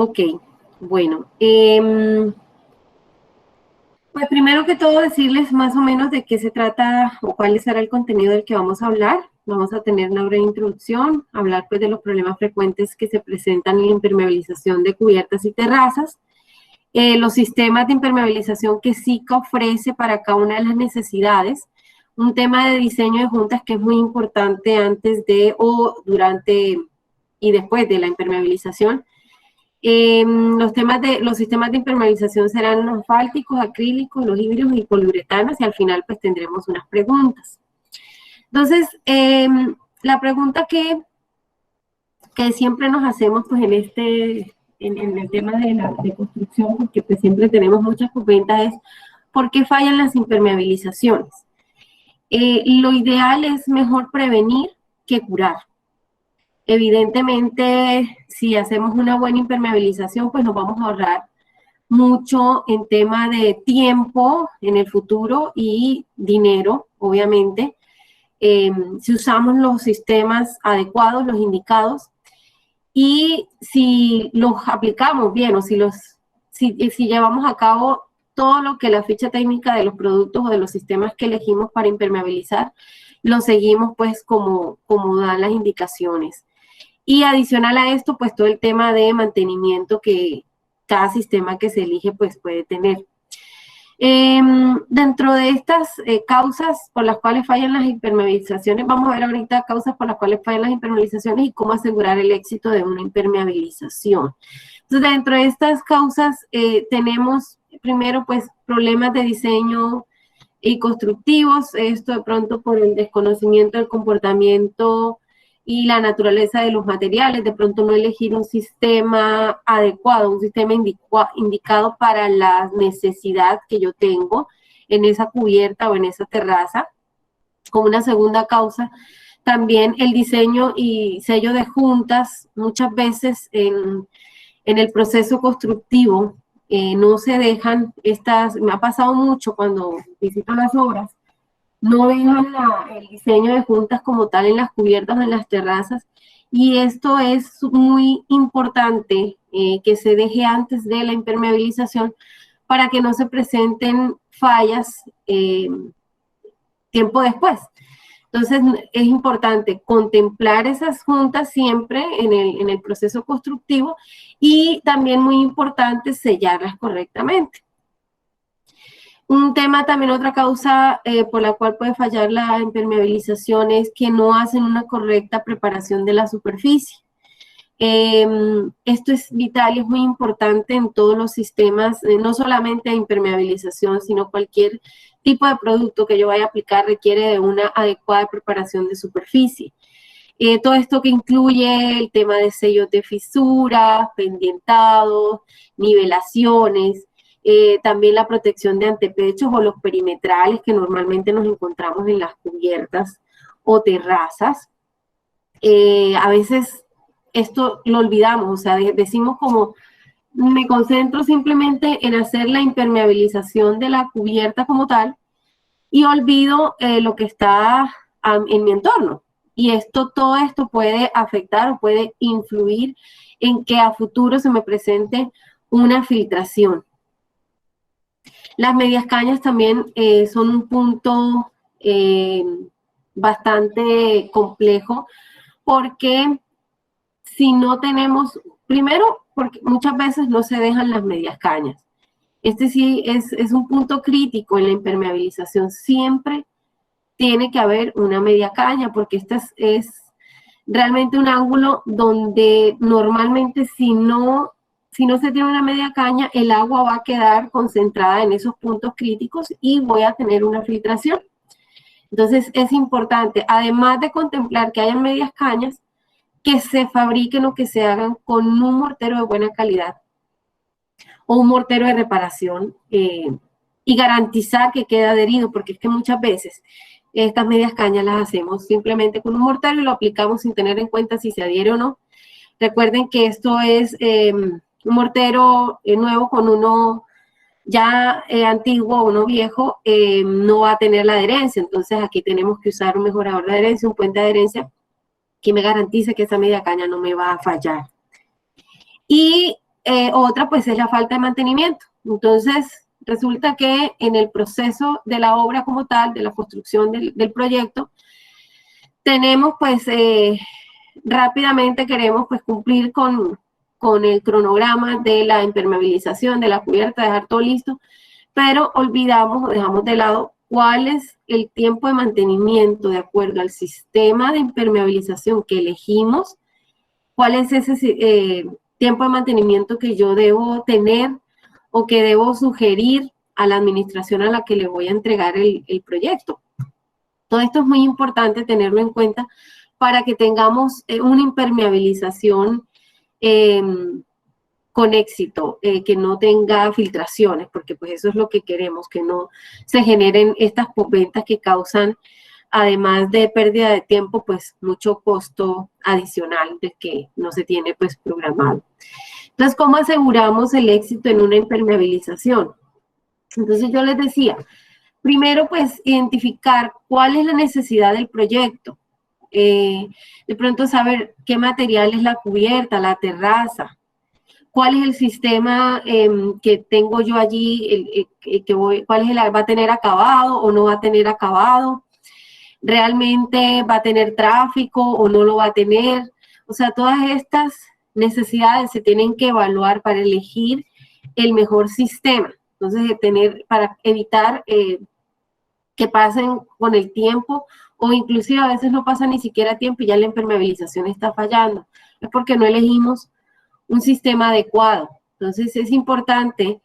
Ok, bueno. Pues primero que todo decirles más o menos de qué se trata o cuál será el contenido del que vamos a hablar. Vamos a tener una breve introducción, hablar pues de los problemas frecuentes que se presentan en la impermeabilización de cubiertas y terrazas, los sistemas de impermeabilización que SICA ofrece para cada una de las necesidades, un tema de diseño de juntas que es muy importante antes de o durante y después de la impermeabilización. Los sistemas de impermeabilización serán los asfálticos, acrílicos, los híbridos y poliuretanos, y al final pues tendremos unas preguntas. Entonces, la pregunta que siempre nos hacemos pues en el tema de construcción, porque pues siempre tenemos muchas preguntas, es ¿por qué fallan las impermeabilizaciones? Lo ideal es mejor prevenir que curar. Evidentemente, si hacemos una buena impermeabilización, pues nos vamos a ahorrar mucho en tema de tiempo en el futuro y dinero, obviamente, si usamos los sistemas adecuados, los indicados, y si los aplicamos bien o si llevamos a cabo todo lo que la ficha técnica de los productos o de los sistemas que elegimos para impermeabilizar, lo seguimos pues como dan las indicaciones. Y adicional a esto, pues todo el tema de mantenimiento que cada sistema que se elige pues puede tener. Dentro de estas causas por las cuales fallan las impermeabilizaciones, vamos a ver ahorita causas por las cuales fallan las impermeabilizaciones y cómo asegurar el éxito de una impermeabilización. Entonces, dentro de estas causas tenemos primero pues problemas de diseño y constructivos, esto de pronto por el desconocimiento del comportamiento y la naturaleza de los materiales, de pronto no elegir un sistema adecuado, un sistema indicado para la necesidad que yo tengo en esa cubierta o en esa terraza. Como una segunda causa, también el diseño y sello de juntas, muchas veces en el proceso constructivo no se dejan me ha pasado mucho cuando visito las obras, no dejan el diseño de juntas como tal en las cubiertas o en las terrazas, y esto es muy importante que se deje antes de la impermeabilización para que no se presenten fallas tiempo después. Entonces es importante contemplar esas juntas siempre en el proceso constructivo y también muy importante sellarlas correctamente. Un tema también, otra causa por la cual puede fallar la impermeabilización es que no hacen una correcta preparación de la superficie. Esto es vital y es muy importante en todos los sistemas, no solamente de impermeabilización, sino cualquier tipo de producto que yo vaya a aplicar requiere de una adecuada preparación de superficie. Todo esto que incluye el tema de sellos de fisuras, pendientados, nivelaciones, también la protección de antepechos o los perimetrales que normalmente nos encontramos en las cubiertas o terrazas. A veces esto lo olvidamos, o sea, decimos como me concentro simplemente en hacer la impermeabilización de la cubierta como tal y olvido lo que está en mi entorno. Y todo esto puede afectar o puede influir en que a futuro se me presente una filtración. Las medias cañas también son un punto bastante complejo porque si no tenemos, primero, porque muchas veces no se dejan las medias cañas. Este sí es un punto crítico en la impermeabilización. Siempre tiene que haber una media caña porque este es realmente un ángulo donde normalmente si no se tiene una media caña, el agua va a quedar concentrada en esos puntos críticos y voy a tener una filtración. Entonces es importante, además de contemplar que haya medias cañas, que se fabriquen o que se hagan con un mortero de buena calidad o un mortero de reparación y garantizar que quede adherido, porque es que muchas veces estas medias cañas las hacemos simplemente con un mortero y lo aplicamos sin tener en cuenta si se adhiere o no. Recuerden que esto es un mortero nuevo con uno ya antiguo o uno viejo, no va a tener la adherencia. Entonces aquí tenemos que usar un mejorador de adherencia, un puente de adherencia que me garantice que esa media caña no me va a fallar. Y otra pues es la falta de mantenimiento. Entonces, resulta que en el proceso de la obra como tal, de la construcción del proyecto, tenemos pues rápidamente queremos pues cumplir con el cronograma de la impermeabilización de la cubierta, dejar todo listo, pero olvidamos o dejamos de lado cuál es el tiempo de mantenimiento de acuerdo al sistema de impermeabilización que elegimos, cuál es ese tiempo de mantenimiento que yo debo tener o que debo sugerir a la administración a la que le voy a entregar el proyecto. Todo esto es muy importante tenerlo en cuenta para que tengamos una impermeabilización con éxito, que no tenga filtraciones, porque pues eso es lo que queremos, que no se generen estas posventas que causan, además de pérdida de tiempo, pues mucho costo adicional de que no se tiene pues programado. Entonces, ¿cómo aseguramos el éxito en una impermeabilización? Entonces yo les decía, primero pues identificar cuál es la necesidad del proyecto, de pronto saber qué material es la cubierta, la terraza, cuál es el sistema que tengo yo allí, cuál es va a tener acabado o no va a tener acabado, realmente va a tener tráfico o no lo va a tener. O sea, todas estas necesidades se tienen que evaluar para elegir el mejor sistema. Entonces, para evitar que pasen con el tiempo, o inclusive a veces no pasa ni siquiera tiempo y ya la impermeabilización está fallando. Es porque no elegimos un sistema adecuado. Entonces es importante,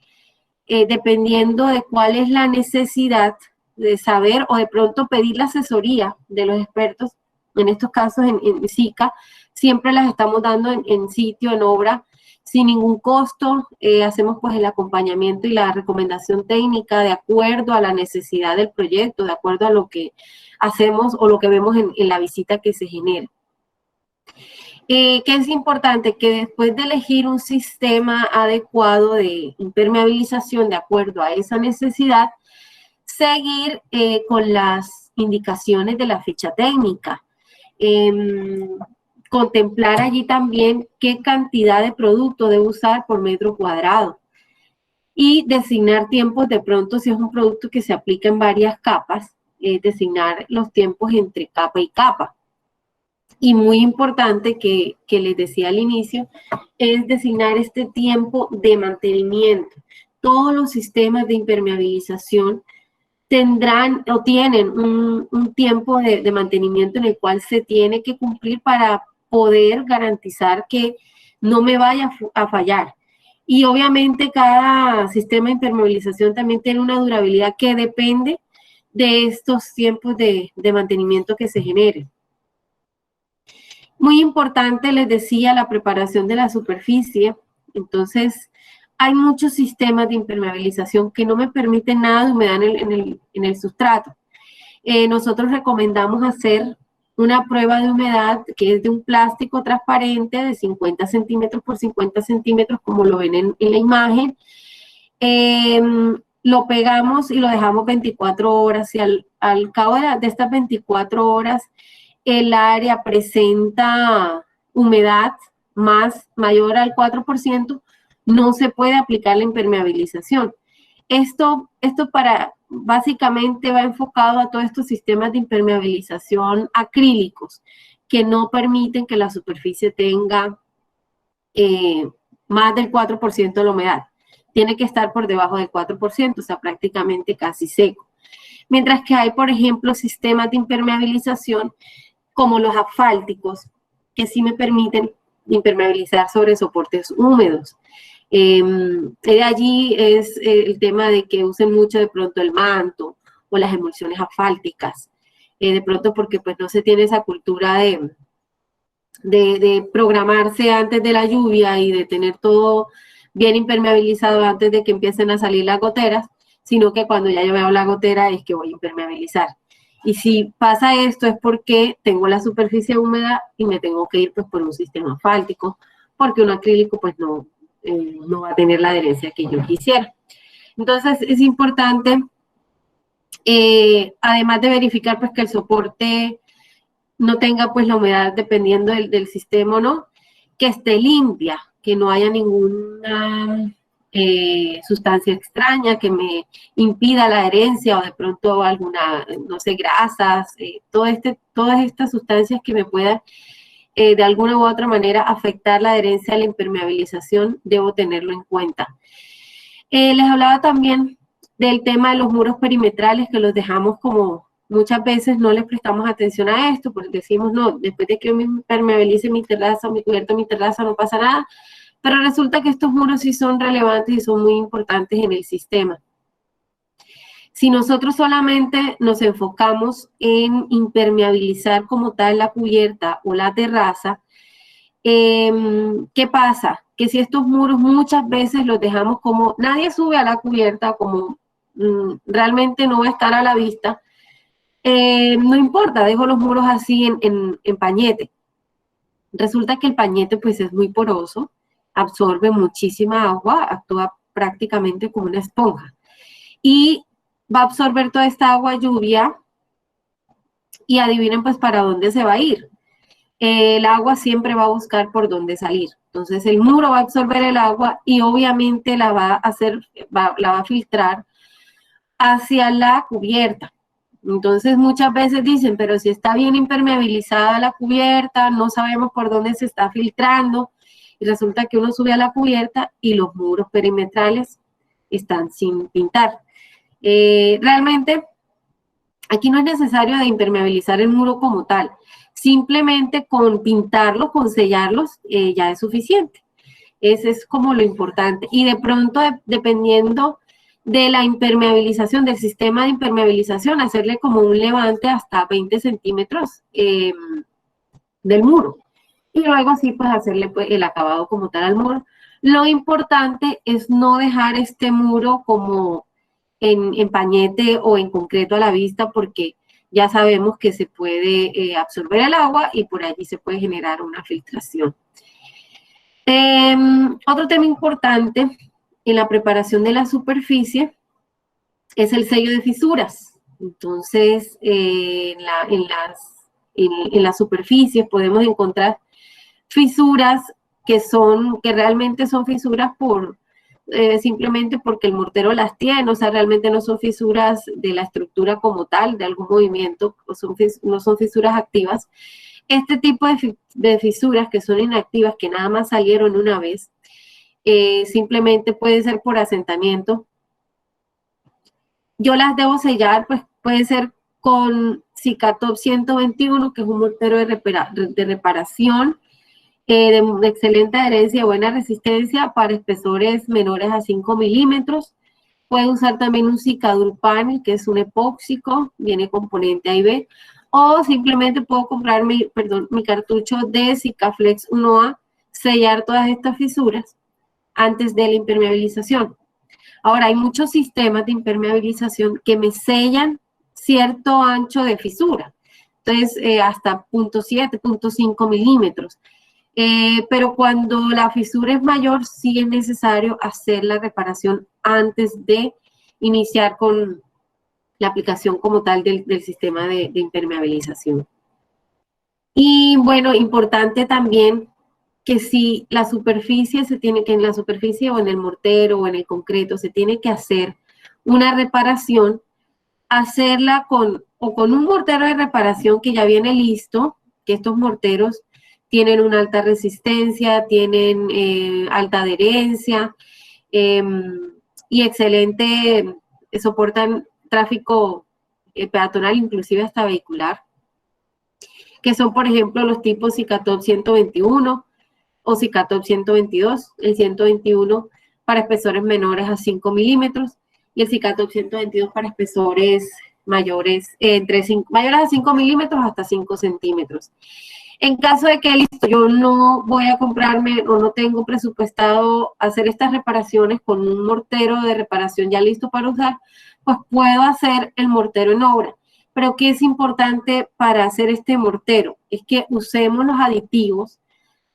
dependiendo de cuál es la necesidad, de saber o de pronto pedir la asesoría de los expertos. En estos casos en SICA, siempre las estamos dando en sitio, en obra, sin ningún costo. Hacemos pues el acompañamiento y la recomendación técnica de acuerdo a la necesidad del proyecto, de acuerdo a lo que hacemos o lo que vemos en la visita que se genera. ¿Qué es importante? Que después de elegir un sistema adecuado de impermeabilización de acuerdo a esa necesidad, seguir con las indicaciones de la ficha técnica. Contemplar allí también qué cantidad de producto debo usar por metro cuadrado y designar tiempos de pronto si es un producto que se aplica en varias capas, designar los tiempos entre capa y capa. Y muy importante que les decía al inicio, es designar este tiempo de mantenimiento. Todos los sistemas de impermeabilización tendrán o tienen un tiempo de mantenimiento en el cual se tiene que cumplir para poder garantizar que no me vaya a fallar. Y obviamente cada sistema de impermeabilización también tiene una durabilidad que depende de estos tiempos de mantenimiento que se generen. Muy importante, les decía, la preparación de la superficie. Entonces, hay muchos sistemas de impermeabilización que no me permiten nada de humedad en el sustrato. Nosotros recomendamos hacer una prueba de humedad que es de un plástico transparente de 50 centímetros por 50 centímetros, como lo ven en la imagen. Lo pegamos y lo dejamos 24 horas y al cabo de estas 24 horas el área presenta humedad mayor al 4%, no se puede aplicar la impermeabilización. Esto básicamente va enfocado a todos estos sistemas de impermeabilización acrílicos que no permiten que la superficie tenga más del 4% de la humedad. Tiene que estar por debajo del 4%, o sea, prácticamente casi seco. Mientras que hay, por ejemplo, sistemas de impermeabilización como los asfálticos, que sí me permiten impermeabilizar sobre soportes húmedos. De allí es el tema de que usen mucho de pronto el manto o las emulsiones asfálticas, de pronto porque pues no se tiene esa cultura de programarse antes de la lluvia y de tener todo bien impermeabilizado antes de que empiecen a salir las goteras, sino que cuando ya yo veo la gotera es que voy a impermeabilizar. Y si pasa esto es porque tengo la superficie húmeda y me tengo que ir pues por un sistema asfáltico, porque un acrílico pues no va a tener la adherencia que yo quisiera. Entonces es importante, además de verificar pues que el soporte no tenga pues la humedad dependiendo del sistema o no, que esté limpia, que no haya ninguna sustancia extraña que me impida la adherencia o de pronto alguna, no sé, grasas, todas estas sustancias que me puedan de alguna u otra manera afectar la adherencia a la impermeabilización, debo tenerlo en cuenta. Les hablaba también del tema de los muros perimetrales, que los dejamos como muchas veces no les prestamos atención a esto, porque decimos, no, después de que yo me impermeabilice mi terraza o mi cubierto mi terraza no pasa nada, pero resulta que estos muros sí son relevantes y son muy importantes en el sistema. Si nosotros solamente nos enfocamos en impermeabilizar como tal la cubierta o la terraza, ¿qué pasa? Que si estos muros muchas veces los dejamos como nadie sube a la cubierta, como realmente no va a estar a la vista, no importa, dejo los muros así en pañete. Resulta que el pañete pues es muy poroso, absorbe muchísima agua, actúa prácticamente como una esponja. Y va a absorber toda esta agua lluvia y adivinen pues para dónde se va a ir. El agua siempre va a buscar por dónde salir. Entonces el muro va a absorber el agua y obviamente la va a filtrar hacia la cubierta. Entonces muchas veces dicen, pero si está bien impermeabilizada la cubierta, no sabemos por dónde se está filtrando. Y resulta que uno sube a la cubierta y los muros perimetrales están sin pintar. Realmente aquí no es necesario de impermeabilizar el muro como tal. Simplemente con pintarlos, con sellarlos, ya es suficiente. Ese es como lo importante. Y de pronto, dependiendo de la impermeabilización, del sistema de impermeabilización, hacerle como un levante hasta 20 centímetros del muro. Y luego sí, pues hacerle pues, el acabado como tal al muro. Lo importante es no dejar este muro como en pañete o en concreto a la vista, porque ya sabemos que se puede absorber el agua y por allí se puede generar una filtración. Otro tema importante en la preparación de la superficie es el sello de fisuras. Entonces, en las superficies podemos encontrar fisuras que realmente son fisuras simplemente porque el mortero las tiene, o sea, realmente no son fisuras de la estructura como tal, de algún movimiento, no son fisuras activas. Este tipo de fisuras que son inactivas, que nada más salieron una vez, simplemente puede ser por asentamiento. Yo las debo sellar, pues puede ser con Cicatop 121, que es un mortero de reparación, de excelente adherencia y buena resistencia para espesores menores a 5 milímetros. Puede usar también un Cicadurpan, que es un epóxico, viene componente A y B, o simplemente puedo comprar mi cartucho de Cicaflex 1A, sellar todas estas fisuras antes de la impermeabilización. Ahora, hay muchos sistemas de impermeabilización que me sellan cierto ancho de fisura, entonces hasta 0.7, 0.5 milímetros. Pero cuando la fisura es mayor, sí es necesario hacer la reparación antes de iniciar con la aplicación como tal del sistema de impermeabilización. Y bueno, importante también que si la superficie en la superficie o en el mortero o en el concreto se tiene que hacer una reparación, hacerla con un mortero de reparación que ya viene listo, que estos morteros tienen una alta resistencia, tienen alta adherencia y excelente, soportan tráfico peatonal, inclusive hasta vehicular, que son, por ejemplo, los tipos Cicatop 121 o Cicatop 122, el 121 para espesores menores a 5 milímetros y el Cicatop 122 para espesores mayores, mayores a 5 milímetros hasta 5 centímetros. En caso de que, listo, yo no voy a comprarme o no tengo presupuestado hacer estas reparaciones con un mortero de reparación ya listo para usar, pues puedo hacer el mortero en obra. Pero ¿qué es importante para hacer este mortero? Es que usemos los aditivos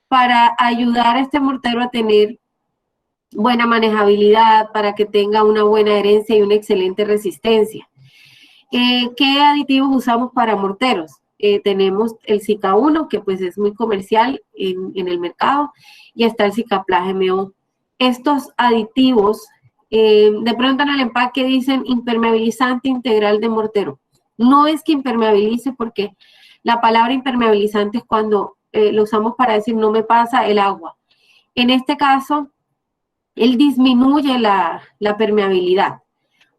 para ayudar a este mortero a tener buena manejabilidad, para que tenga una buena adherencia y una excelente resistencia. ¿Qué aditivos usamos para morteros? tenemos el Zika 1, que pues es muy comercial en el mercado, y está el Zicaplas MO. Estos aditivos, de pronto en el empaque dicen impermeabilizante integral de mortero. No es que impermeabilice, porque la palabra impermeabilizante es cuando lo usamos para decir no me pasa el agua. En este caso, él disminuye la permeabilidad,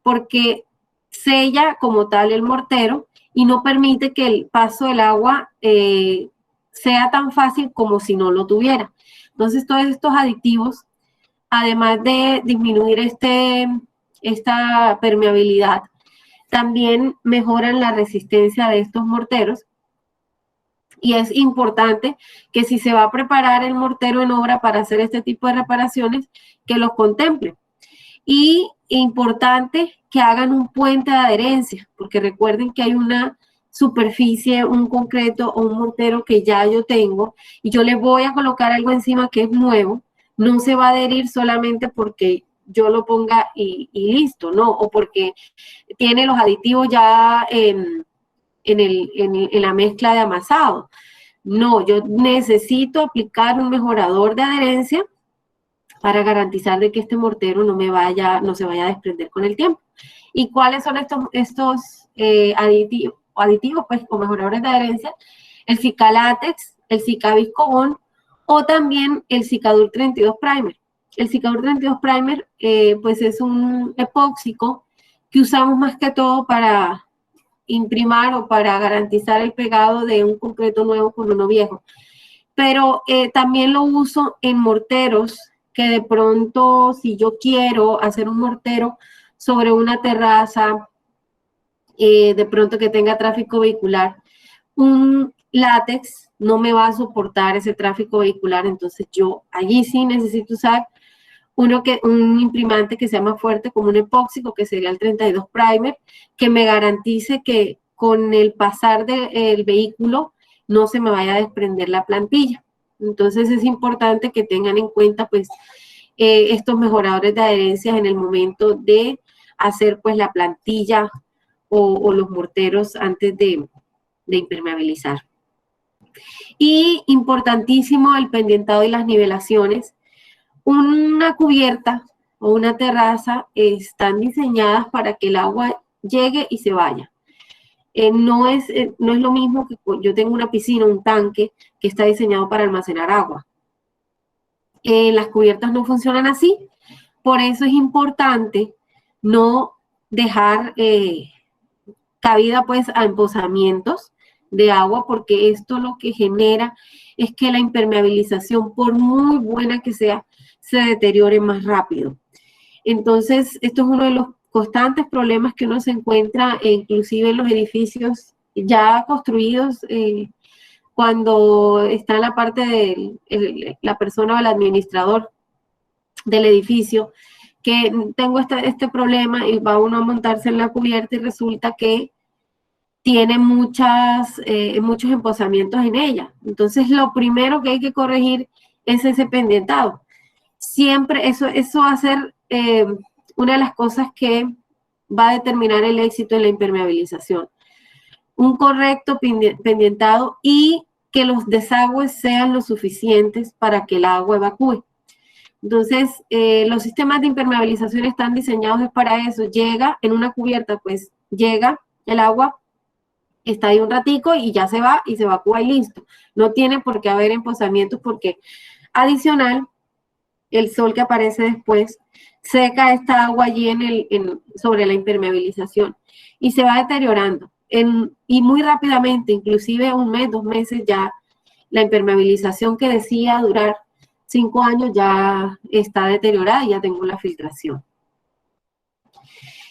porque sella como tal el mortero y no permite que el paso del agua sea tan fácil como si no lo tuviera. Entonces, todos estos aditivos, además de disminuir esta permeabilidad, también mejoran la resistencia de estos morteros. Y es importante que si se va a preparar el mortero en obra para hacer este tipo de reparaciones, que los contemple. Y importante que hagan un puente de adherencia, porque recuerden que hay una superficie, un concreto o un mortero que ya yo tengo y yo le voy a colocar algo encima que es nuevo. No se va a adherir solamente porque yo lo ponga y listo, ¿no? O porque tiene los aditivos ya en la mezcla de amasado. No, yo necesito aplicar un mejorador de adherencia para garantizar de que este mortero no se vaya a desprender con el tiempo. ¿Y cuáles son estos aditivos pues, o mejoradores de adherencia? El Zika-Latex, el Zika-Viscobond o también el Zika-Dur 32 Primer. El Zika-Dur 32 Primer pues es un epóxico que usamos más que todo para imprimar o para garantizar el pegado de un concreto nuevo con uno viejo. Pero también lo uso en morteros que de pronto, si yo quiero hacer un mortero sobre una terraza, de pronto que tenga tráfico vehicular, un látex no me va a soportar ese tráfico vehicular, entonces yo allí sí necesito usar un imprimante que sea más fuerte, como un epóxico, que sería el 32 Primer, que me garantice que con el pasar del vehículo no se me vaya a desprender la plantilla. Entonces es importante que tengan en cuenta pues estos mejoradores de adherencia en el momento de hacer pues la plantilla o los morteros antes de impermeabilizar. Y importantísimo el pendientado y las nivelaciones. Una cubierta o una terraza están diseñadas para que el agua llegue y se vaya. No es lo mismo que yo tengo una piscina, un tanque que está diseñado para almacenar agua. Las cubiertas no funcionan así, por eso es importante no dejar cabida pues a embosamientos de agua, porque esto lo que genera es que la impermeabilización, por muy buena que sea, se deteriore más rápido. Entonces, esto es uno de los constantes problemas que uno se encuentra, inclusive en los edificios ya construidos, cuando está en la parte de la persona o el administrador del edificio, que tengo este problema y va uno a montarse en la cubierta y resulta que tiene muchos empozamientos en ella. Entonces, lo primero que hay que corregir es ese pendientado. Siempre eso va a ser una de las cosas que va a determinar el éxito en la impermeabilización. Un correcto pendientado y que los desagües sean lo suficientes para que el agua evacúe. Entonces, los sistemas de impermeabilización están diseñados para eso. Llega en una cubierta, pues llega el agua, está ahí un ratico y ya se va y se evacúa y listo. No tiene por qué haber empozamientos porque adicional, el sol que aparece después seca esta agua allí sobre la impermeabilización y se va deteriorando. Y muy rápidamente, inclusive 1 mes, 2 meses, ya la impermeabilización que decía durar 5 años ya está deteriorada y ya tengo la filtración.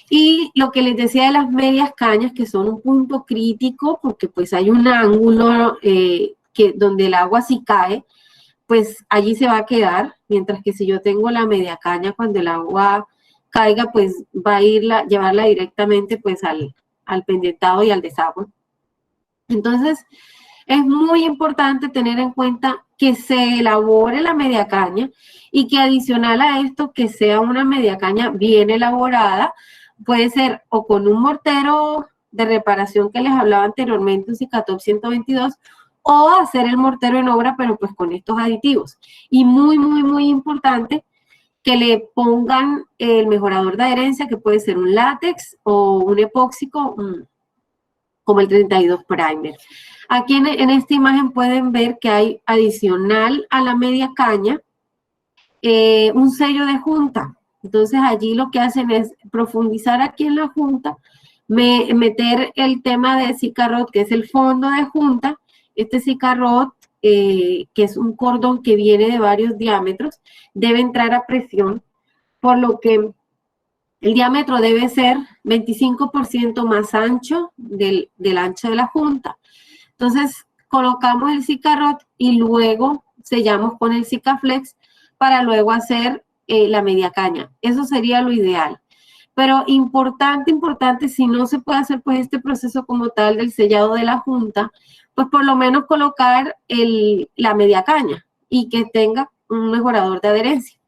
Y lo que les decía de las medias cañas, que son un punto crítico, porque pues hay un ángulo donde el agua sí cae, pues allí se va a quedar, mientras que si yo tengo la media caña, cuando el agua caiga, pues va a llevarla directamente pues al pendientado y al desagüe. Entonces, es muy importante tener en cuenta que se elabore la media caña y que adicional a esto, que sea una media caña bien elaborada, puede ser o con un mortero de reparación que les hablaba anteriormente, un Cicatop 122, o hacer el mortero en obra, pero pues con estos aditivos. Y muy, muy, muy importante que le pongan el mejorador de adherencia, que puede ser un látex o un epóxico, como el 32 Primer. Aquí en esta imagen pueden ver que hay adicional a la media caña un sello de junta. Entonces allí lo que hacen es profundizar aquí en la junta, meter el tema de Cicarrot, que es el fondo de junta. Este Cicarrot, que es un cordón que viene de varios diámetros, debe entrar a presión, por lo que el diámetro debe ser 25% más ancho del ancho de la junta. Entonces colocamos el Cicarrot y luego sellamos con el Cicaflex para luego hacer la media caña. Eso sería lo ideal. Pero importante, si no se puede hacer pues este proceso como tal del sellado de la junta, pues por lo menos colocar la media caña y que tenga un mejorador de adherencia.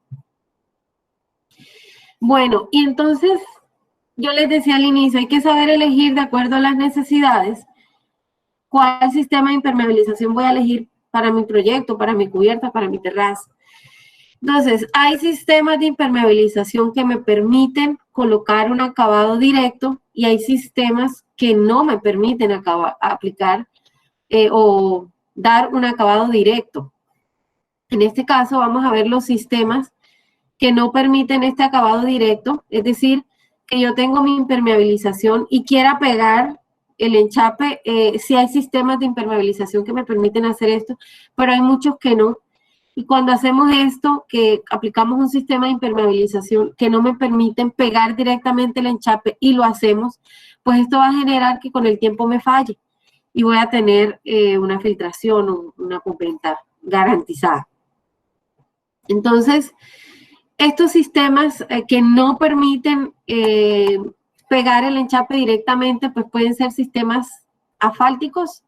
Bueno, y entonces yo les decía al inicio, hay que saber elegir de acuerdo a las necesidades cuál sistema de impermeabilización voy a elegir para mi proyecto, para mi cubierta, para mi terraza. Entonces, hay sistemas de impermeabilización que me permiten colocar un acabado directo y hay sistemas que no me permiten aplicar o dar un acabado directo. En este caso vamos a ver los sistemas que no permiten este acabado directo, es decir, que yo tengo mi impermeabilización y quiera pegar el enchape. Sí hay sistemas de impermeabilización que me permiten hacer esto, pero hay muchos que no. Y cuando hacemos esto, que aplicamos un sistema de impermeabilización que no me permiten pegar directamente el enchape y lo hacemos, pues esto va a generar que con el tiempo me falle y voy a tener una filtración o una compraventa garantizada. Entonces, estos sistemas que no permiten pegar el enchape directamente, pues pueden ser sistemas asfálticos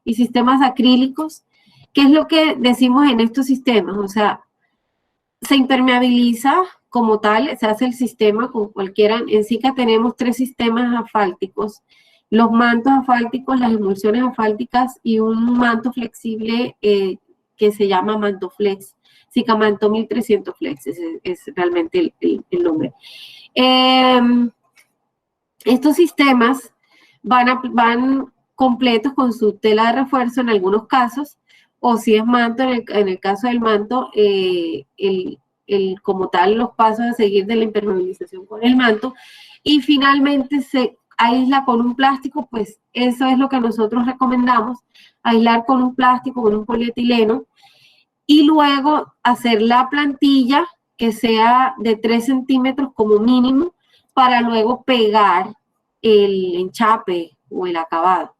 y sistemas acrílicos. ¿Qué es lo que decimos en estos sistemas? O sea, se impermeabiliza como tal, se hace el sistema con cualquiera. En SICA tenemos 3 sistemas asfálticos: los mantos asfálticos, las emulsiones asfálticas y un manto flexible que se llama Mantoflex. SICA Manto 1300 Flex, es realmente el nombre. Estos sistemas van completos con su tela de refuerzo en algunos casos, o si es manto, en el caso del manto, como tal, los pasos a seguir de la impermeabilización con el manto, y finalmente se aísla con un plástico. Pues eso es lo que nosotros recomendamos, aislar con un plástico, con un polietileno, y luego hacer la plantilla que sea de 3 centímetros como mínimo, para luego pegar el enchape o el acabado.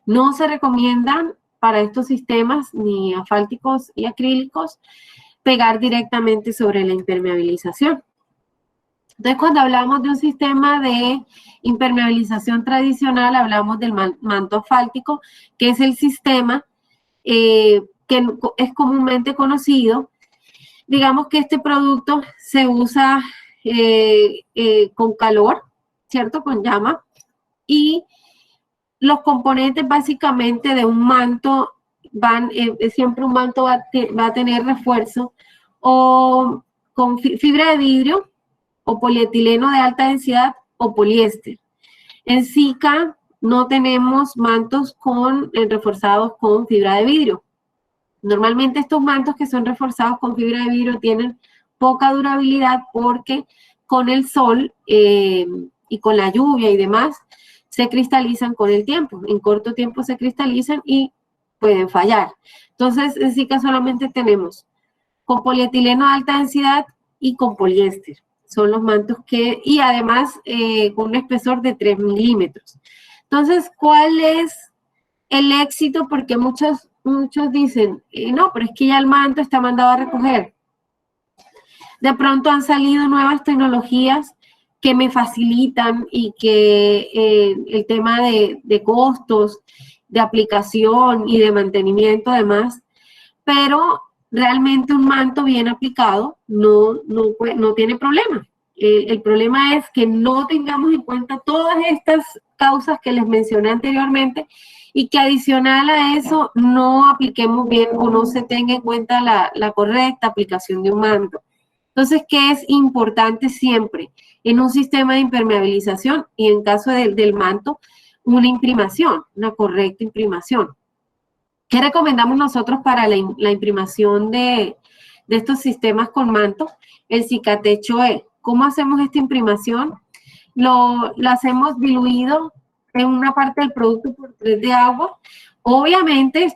No se recomiendan para estos sistemas, ni asfálticos y acrílicos, pegar directamente sobre la impermeabilización. Entonces, cuando hablamos de un sistema de impermeabilización tradicional, hablamos del manto asfáltico, que es el sistema que es comúnmente conocido. Digamos que este producto se usa con calor, ¿cierto? Con llama. Y los componentes básicamente de un manto siempre un manto va a tener refuerzo o con fibra de vidrio o polietileno de alta densidad o poliéster. En SICA no tenemos mantos reforzados con fibra de vidrio. Normalmente estos mantos que son reforzados con fibra de vidrio tienen poca durabilidad porque con el sol y con la lluvia y demás se cristalizan con el tiempo. En corto tiempo se cristalizan y pueden fallar. Entonces, en SICA solamente tenemos con polietileno de alta densidad y con poliéster. Son los mantos y además con un espesor de 3 milímetros. Entonces, ¿cuál es el éxito? Porque muchos dicen, no, pero es que ya el manto está mandado a recoger. De pronto han salido nuevas tecnologías que me facilitan y que el tema de costos, de aplicación y de mantenimiento además, pero realmente un manto bien aplicado no tiene problema. El problema es que no tengamos en cuenta todas estas causas que les mencioné anteriormente y que adicional a eso no apliquemos bien o no se tenga en cuenta la correcta aplicación de un manto. Entonces, ¿qué es importante siempre en un sistema de impermeabilización y en caso del manto? Una imprimación, una correcta imprimación. ¿Qué recomendamos nosotros para la imprimación de estos sistemas con manto? El Cicatecho E. ¿Cómo hacemos esta imprimación? Lo hacemos diluido en una parte del producto por 3 de agua. Obviamente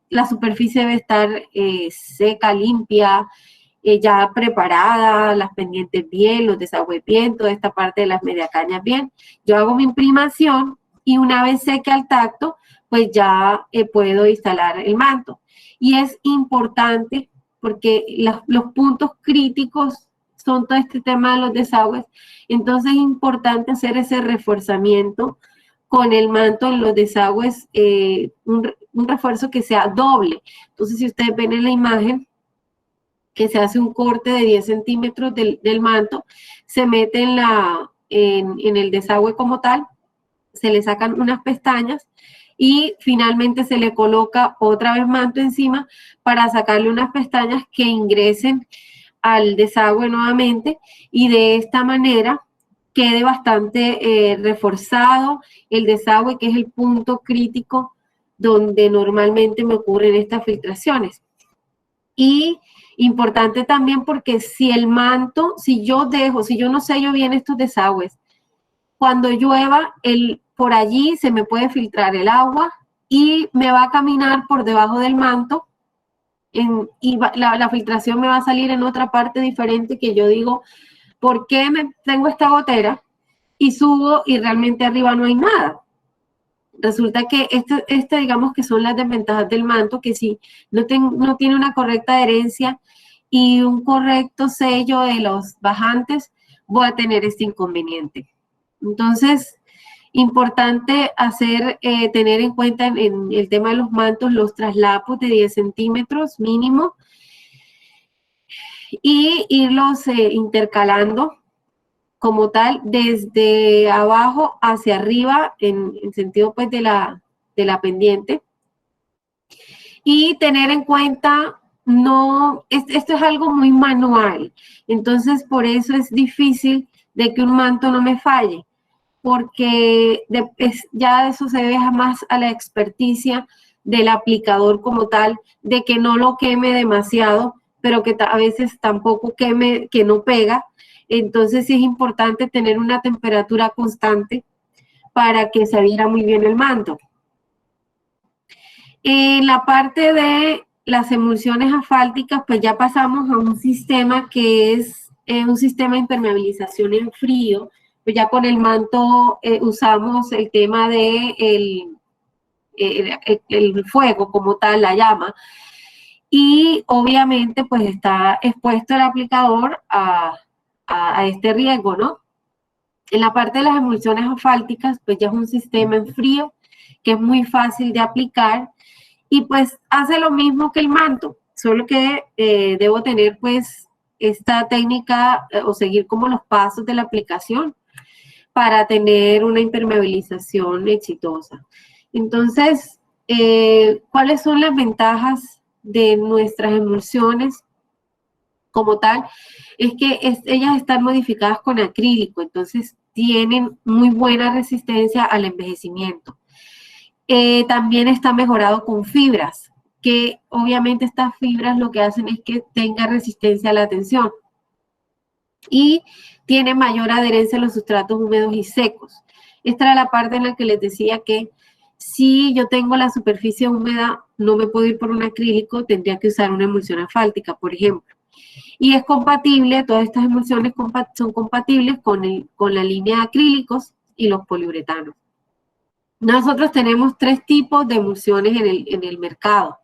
la superficie debe estar seca, limpia, ya preparada, las pendientes bien, los desagües bien, toda esta parte de las mediacañas bien. Yo hago mi imprimación y una vez seque al tacto, pues ya puedo instalar el manto. Y es importante porque los puntos críticos son todo este tema de los desagües, entonces es importante hacer ese reforzamiento con el manto en los desagües, un refuerzo que sea doble. Entonces, si ustedes ven en la imagen, que se hace un corte de 10 centímetros del manto, se mete en el desagüe como tal, se le sacan unas pestañas y finalmente se le coloca otra vez manto encima para sacarle unas pestañas que ingresen al desagüe nuevamente y de esta manera quede bastante reforzado el desagüe, que es el punto crítico donde normalmente me ocurren estas filtraciones. Y importante también porque si el manto, si yo no sello bien estos desagües, cuando llueva, por allí se me puede filtrar el agua y me va a caminar por debajo del manto y la filtración me va a salir en otra parte diferente que yo digo, ¿por qué tengo esta gotera? Y subo y realmente arriba no hay nada. Resulta que digamos que son las desventajas del manto, que si no tiene una correcta adherencia y un correcto sello de los bajantes, voy a tener este inconveniente. Entonces, importante tener en cuenta en el tema de los mantos los traslapos de 10 centímetros mínimo y irlos intercalando como tal desde abajo hacia arriba en sentido pues de la pendiente. Y tener en cuenta, esto es algo muy manual, entonces por eso es difícil de que un manto no me falle, porque ya eso se deja más a la experticia del aplicador como tal, de que no lo queme demasiado, pero que a veces tampoco queme, que no pega. Entonces sí es importante tener una temperatura constante para que se adhiera muy bien el manto. En la parte de las emulsiones asfálticas, pues ya pasamos a un sistema que es un sistema de impermeabilización en frío. Pues ya con el manto usamos el tema de el fuego como tal, la llama. Y obviamente pues está expuesto el aplicador a este riesgo, ¿no? En la parte de las emulsiones asfálticas, pues ya es un sistema en frío que es muy fácil de aplicar y pues hace lo mismo que el manto, solo que debo tener pues esta técnica o seguir como los pasos de la aplicación para tener una impermeabilización exitosa. Entonces, ¿cuáles son las ventajas de nuestras emulsiones como tal? Es que ellas están modificadas con acrílico, entonces tienen muy buena resistencia al envejecimiento. También está mejorado con fibras, que obviamente estas fibras lo que hacen es que tenga resistencia a la tensión. Y tiene mayor adherencia a los sustratos húmedos y secos. Esta era la parte en la que les decía que si yo tengo la superficie húmeda, no me puedo ir por un acrílico, tendría que usar una emulsión asfáltica, por ejemplo. Y es compatible, todas estas emulsiones son compatibles con la línea de acrílicos y los poliuretanos. Nosotros tenemos 3 tipos de emulsiones en el mercado.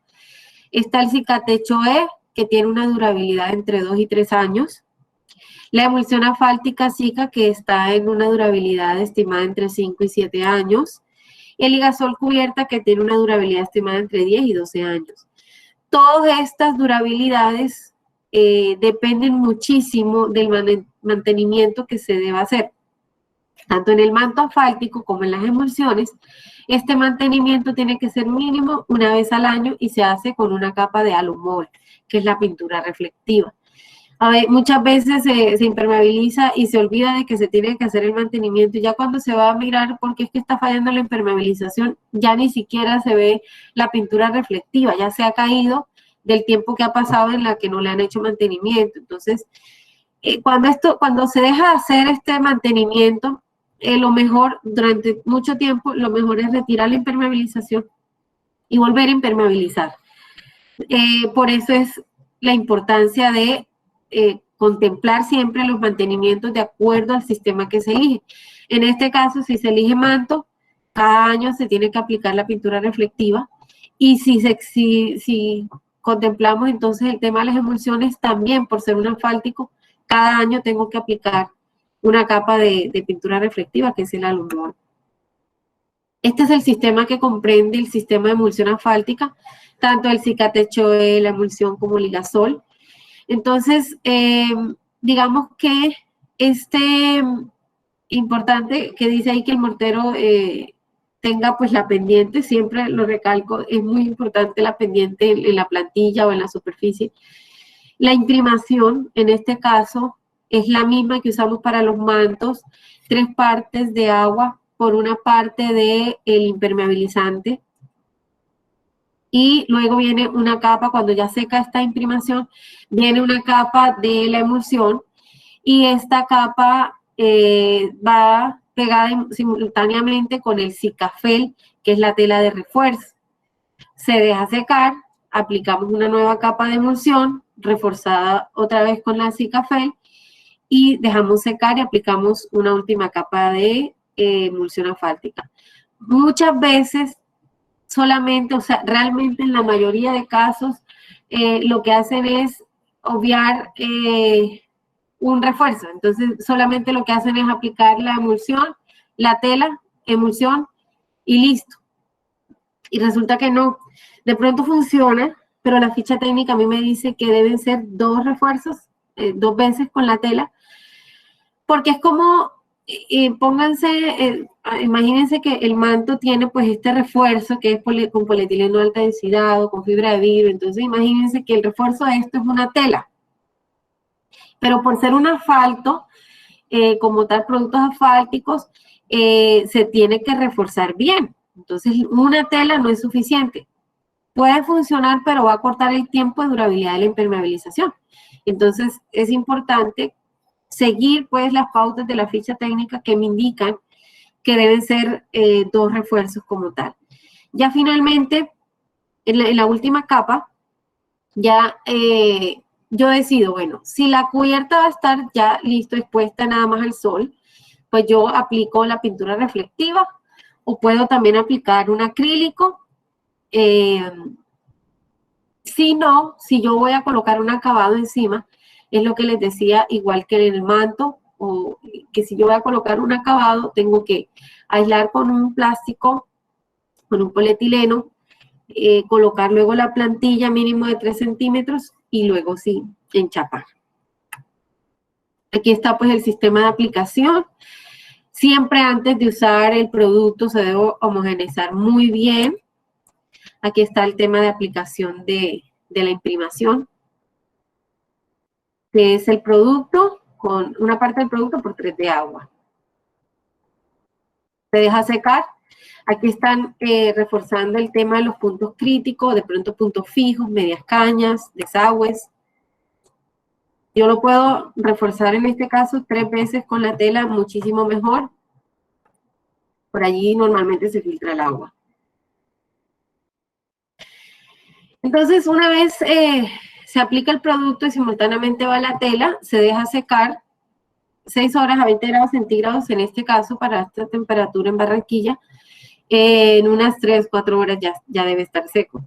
Está el Cicatecho E, que tiene una durabilidad entre 2 y 3 años. La emulsión asfáltica Cica, que está en una durabilidad estimada entre 5 y 7 años. Y el Ligasol cubierta, que tiene una durabilidad estimada entre 10 y 12 años. Todas estas durabilidades dependen muchísimo del mantenimiento que se deba hacer. Tanto en el manto asfáltico como en las emulsiones, este mantenimiento tiene que ser mínimo una vez al año y se hace con una capa de alumol, que es la pintura reflectiva. A ver, muchas veces se impermeabiliza y se olvida de que se tiene que hacer el mantenimiento. Y ya cuando se va a mirar por qué es que está fallando la impermeabilización, ya ni siquiera se ve la pintura reflectiva, ya se ha caído del tiempo que ha pasado en la que no le han hecho mantenimiento. Entonces, cuando se deja de hacer este mantenimiento, lo mejor, durante mucho tiempo, lo mejor es retirar la impermeabilización y volver a impermeabilizar. Por eso es la importancia de contemplar siempre los mantenimientos de acuerdo al sistema que se elige. En este caso, si se elige manto, cada año se tiene que aplicar la pintura reflectiva, y si contemplamos entonces el tema de las emulsiones, también por ser un asfáltico, cada año tengo que aplicar una capa de pintura reflectiva, que es el alumbrón. Este es el sistema que comprende el sistema de emulsión asfáltica, tanto el Cicatechoe, la emulsión como Ligasol. Entonces, digamos que importante que dice ahí que el mortero tenga pues la pendiente, siempre lo recalco, es muy importante la pendiente en la plantilla o en la superficie. La imprimación, en este caso, es la misma que usamos para los mantos, 3 partes de agua por una parte del impermeabilizante. Y luego viene una capa, cuando ya seca esta imprimación, viene una capa de la emulsión, y esta capa va pegada simultáneamente con el Sikafel, que es la tela de refuerzo. Se deja secar, aplicamos una nueva capa de emulsión, reforzada otra vez con la Sikafel, y dejamos secar y aplicamos una última capa de emulsión asfáltica. Muchas veces solamente, o sea, realmente en la mayoría de casos, lo que hacen es obviar un refuerzo. Entonces, solamente lo que hacen es aplicar la emulsión, la tela, emulsión, y listo. Y resulta que no. De pronto funciona, pero la ficha técnica a mí me dice que deben ser 2 refuerzos, 2 veces con la tela, porque es como, imagínense que el manto tiene pues este refuerzo que es con polietileno de alta densidad o con fibra de vidrio. Entonces imagínense que el refuerzo de esto es una tela, pero por ser un asfalto, como tal, productos asfálticos, se tiene que reforzar bien. Entonces una tela no es suficiente. Puede funcionar, pero va a cortar el tiempo de durabilidad de la impermeabilización. Entonces es importante seguir pues las pautas de la ficha técnica que me indican que deben ser 2 refuerzos como tal. Ya finalmente, en la última capa, ya yo decido, bueno, si la cubierta va a estar ya listo, expuesta nada más al sol, pues yo aplico la pintura reflectiva, o puedo también aplicar un acrílico. Si no, si yo voy a colocar un acabado encima, es lo que les decía, igual que en el manto, o que si yo voy a colocar un acabado, tengo que aislar con un plástico, con un polietileno, colocar luego la plantilla mínimo de 3 centímetros y luego sí, enchapar. Aquí está pues el sistema de aplicación. Siempre antes de usar el producto se debe homogeneizar muy bien. Aquí está el tema de aplicación de la imprimación, que es el producto con una parte del producto por 3 de agua. Se deja secar. Aquí están reforzando el tema de los puntos críticos, de pronto puntos fijos, medias cañas, desagües. Yo lo puedo reforzar en este caso 3 veces con la tela, muchísimo mejor. Por allí normalmente se filtra el agua. Entonces, una vez se aplica el producto y simultáneamente va la tela, se deja secar 6 horas a 20 grados centígrados, en este caso para esta temperatura en Barranquilla. En unas 3, 4 horas ya debe estar seco.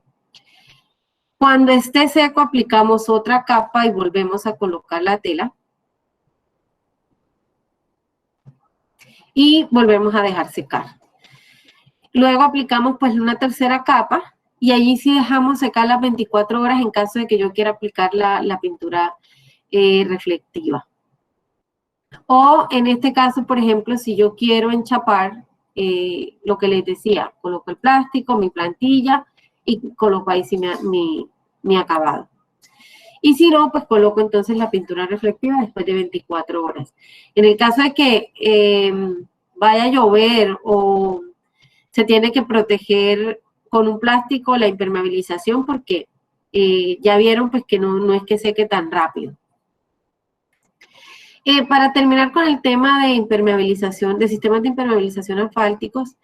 Cuando esté seco, aplicamos otra capa y volvemos a colocar la tela. Y volvemos a dejar secar. Luego aplicamos pues una tercera capa, y allí sí dejamos secar las 24 horas en caso de que yo quiera aplicar la pintura reflectiva. O en este caso, por ejemplo, si yo quiero enchapar, lo que les decía, coloco el plástico, mi plantilla y coloco ahí sí mi acabado. Y si no, pues coloco entonces la pintura reflectiva después de 24 horas. En el caso de que vaya a llover o se tiene que proteger con un plástico la impermeabilización porque ya vieron pues que no es que seque tan rápido. Para terminar con el tema de impermeabilización, de sistemas de impermeabilización asfálticos,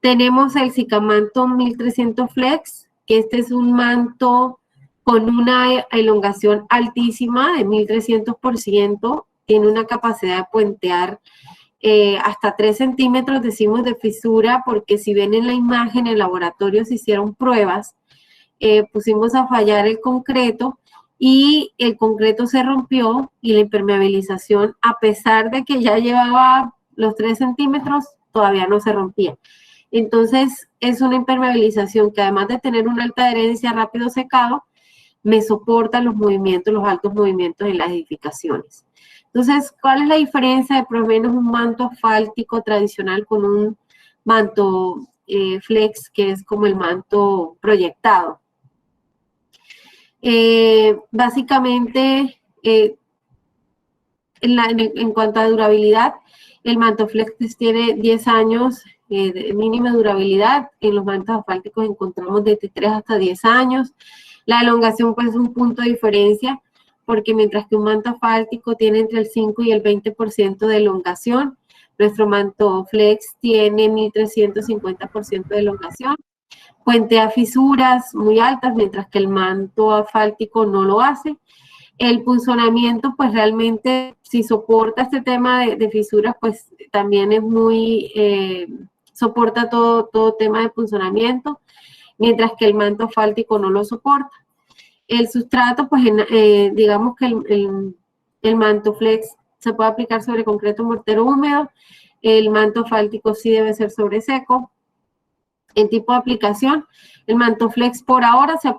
tenemos el Cicamanto 1300 Flex, que este es un manto con una elongación altísima de 1300%, tiene una capacidad de puentear hasta 3 centímetros, decimos, de fisura, porque si ven en la imagen, en laboratorio se hicieron pruebas, pusimos a fallar el concreto y el concreto se rompió y la impermeabilización, a pesar de que ya llevaba los 3 centímetros, todavía no se rompía. Entonces, es una impermeabilización que además de tener una alta adherencia rápido secado, me soporta los movimientos, los altos movimientos en las edificaciones. Entonces, ¿cuál es la diferencia de por lo menos un manto asfáltico tradicional con un manto flex, que es como el manto proyectado? Básicamente, en cuanto a durabilidad, el manto flex tiene 10 años de mínima durabilidad. En los mantos asfálticos encontramos desde 3 hasta 10 años. La elongación pues es un punto de diferencia, porque mientras que un manto asfáltico tiene entre el 5 y el 20% de elongación, nuestro manto flex tiene 1350% de elongación. Puentea fisuras muy altas, mientras que el manto asfáltico no lo hace. El punzonamiento, pues realmente, si soporta este tema de fisuras, pues también es muy, soporta todo tema de punzonamiento, mientras que el manto asfáltico no lo soporta. El sustrato, pues digamos que el manto flex se puede aplicar sobre concreto mortero húmedo, el manto asfáltico sí debe ser sobre seco. En tipo de aplicación, el manto flex por ahora se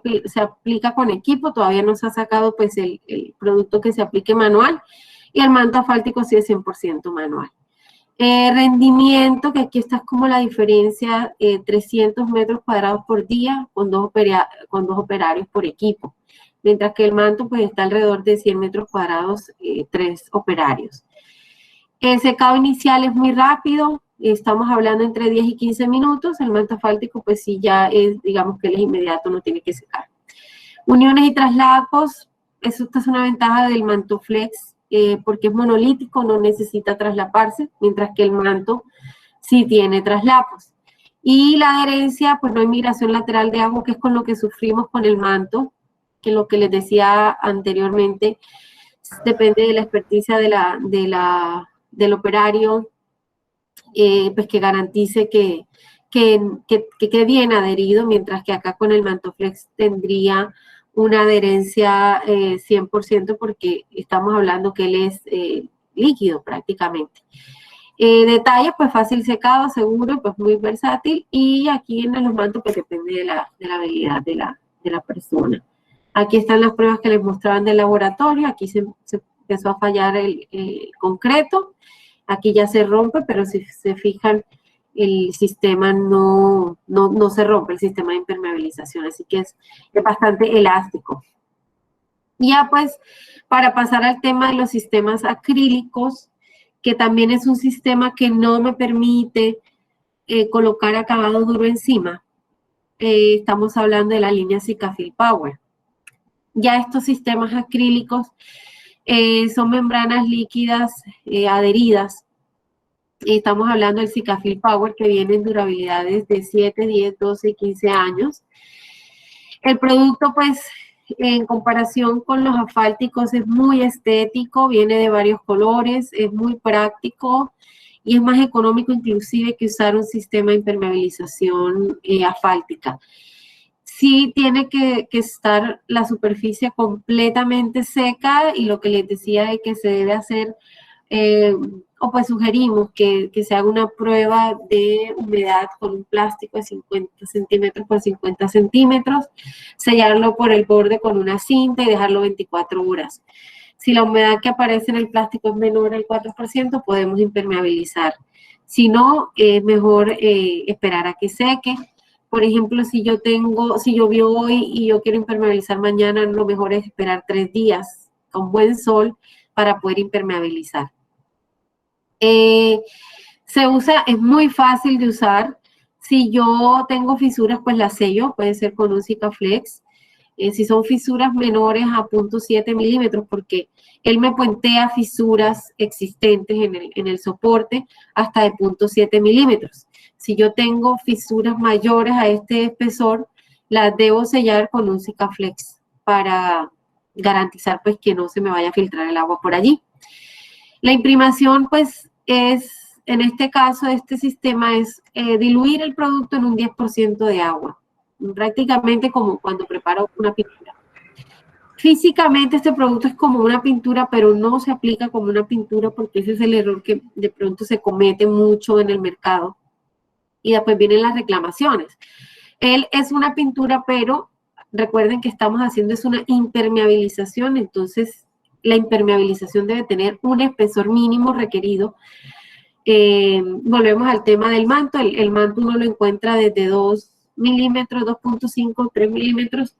aplica con equipo, todavía no se ha sacado pues el producto que se aplique manual, y el manto asfáltico sí es 100% manual. Rendimiento, que aquí está como la diferencia, 300 metros cuadrados por día con dos operarios por equipo, mientras que el manto pues está alrededor de 100 metros cuadrados, 3 operarios. El secado inicial es muy rápido, estamos hablando entre 10 y 15 minutos, el manto asfáltico pues sí ya es, digamos que él es inmediato, no tiene que secar. Uniones y traslapos, esta es una ventaja del manto flex, porque es monolítico, no necesita traslaparse, mientras que el manto sí tiene traslapos. Y la adherencia, pues no hay migración lateral de agua, que es con lo que sufrimos con el manto, que lo que les decía anteriormente, depende de la experticia del operario, pues que garantice que quede bien adherido, mientras que acá con el manto flex tendría una adherencia 100%, porque estamos hablando que él es líquido prácticamente. Detalles, pues fácil secado, seguro, pues muy versátil, y aquí en los mantos pues depende de la habilidad de la persona. Aquí están las pruebas que les mostraban del laboratorio, aquí se empezó a fallar el concreto, aquí ya se rompe, pero si se fijan, el sistema no se rompe, el sistema de impermeabilización, así que es bastante elástico. Ya pues, para pasar al tema de los sistemas acrílicos, que también es un sistema que no me permite colocar acabado duro encima. Estamos hablando de la línea Sikafil Power. Ya estos sistemas acrílicos son membranas líquidas adheridas. Estamos hablando del Sikafil Power, que viene en durabilidades de 7, 10, 12 y 15 años. El producto, pues, en comparación con los asfálticos, es muy estético, viene de varios colores, es muy práctico y es más económico inclusive que usar un sistema de impermeabilización asfáltica. Sí tiene que estar la superficie completamente seca, y lo que les decía de que se debe hacer, o pues sugerimos que se haga una prueba de humedad con un plástico de 50 centímetros por 50 centímetros, sellarlo por el borde con una cinta y dejarlo 24 horas. Si la humedad que aparece en el plástico es menor al 4%, podemos impermeabilizar. Si no, es mejor esperar a que seque. Por ejemplo, si llovió hoy y yo quiero impermeabilizar mañana, lo mejor es esperar 3 días con buen sol para poder impermeabilizar. Es muy fácil de usar. Si yo tengo fisuras, pues las sello, puede ser con un Sikaflex. Si son fisuras menores a 0.7 milímetros, porque él me puentea fisuras existentes en el soporte hasta de 0.7 milímetros. Si yo tengo fisuras mayores a este espesor, las debo sellar con un Sikaflex para garantizar pues que no se me vaya a filtrar el agua por allí. La imprimación pues en este caso, este sistema es diluir el producto en un 10% de agua, prácticamente como cuando preparo una pintura. Físicamente este producto es como una pintura, pero no se aplica como una pintura porque ese es el error que de pronto se comete mucho en el mercado. Y después vienen las reclamaciones. Él es una pintura, pero recuerden que estamos haciendo es una impermeabilización, entonces la impermeabilización debe tener un espesor mínimo requerido. Volvemos al tema del manto. El manto uno lo encuentra desde 2 milímetros, 2.5, 3 milímetros.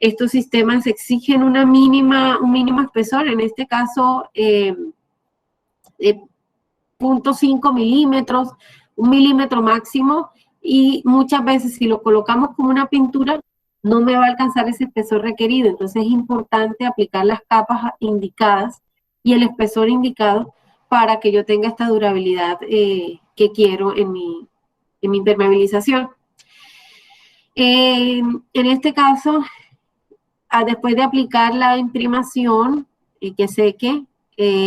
Estos sistemas exigen un mínimo espesor, en este caso 0.5 milímetros, 1 milímetro máximo, y muchas veces si lo colocamos como una pintura no me va a alcanzar ese espesor requerido. Entonces es importante aplicar las capas indicadas y el espesor indicado para que yo tenga esta durabilidad que quiero en mi impermeabilización. En este caso, después de aplicar la imprimación, que seque,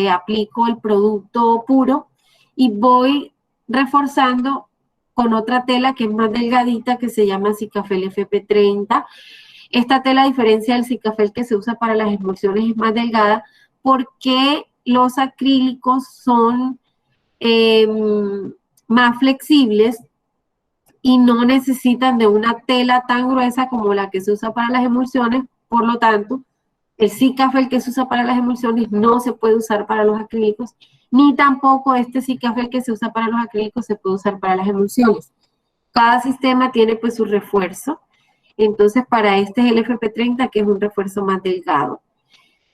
aplico el producto puro y voy reforzando con otra tela que es más delgadita, que se llama Sikafel FP30. Esta tela, a diferencia del Sikafel que se usa para las emulsiones, es más delgada porque los acrílicos son más flexibles y no necesitan de una tela tan gruesa como la que se usa para las emulsiones. Por lo tanto, el Sikafel que se usa para las emulsiones no se puede usar para los acrílicos, ni tampoco este Sikafel que se usa para los acrílicos se puede usar para las emulsiones. Cada sistema tiene pues su refuerzo. Entonces, para este es el FP30, que es un refuerzo más delgado.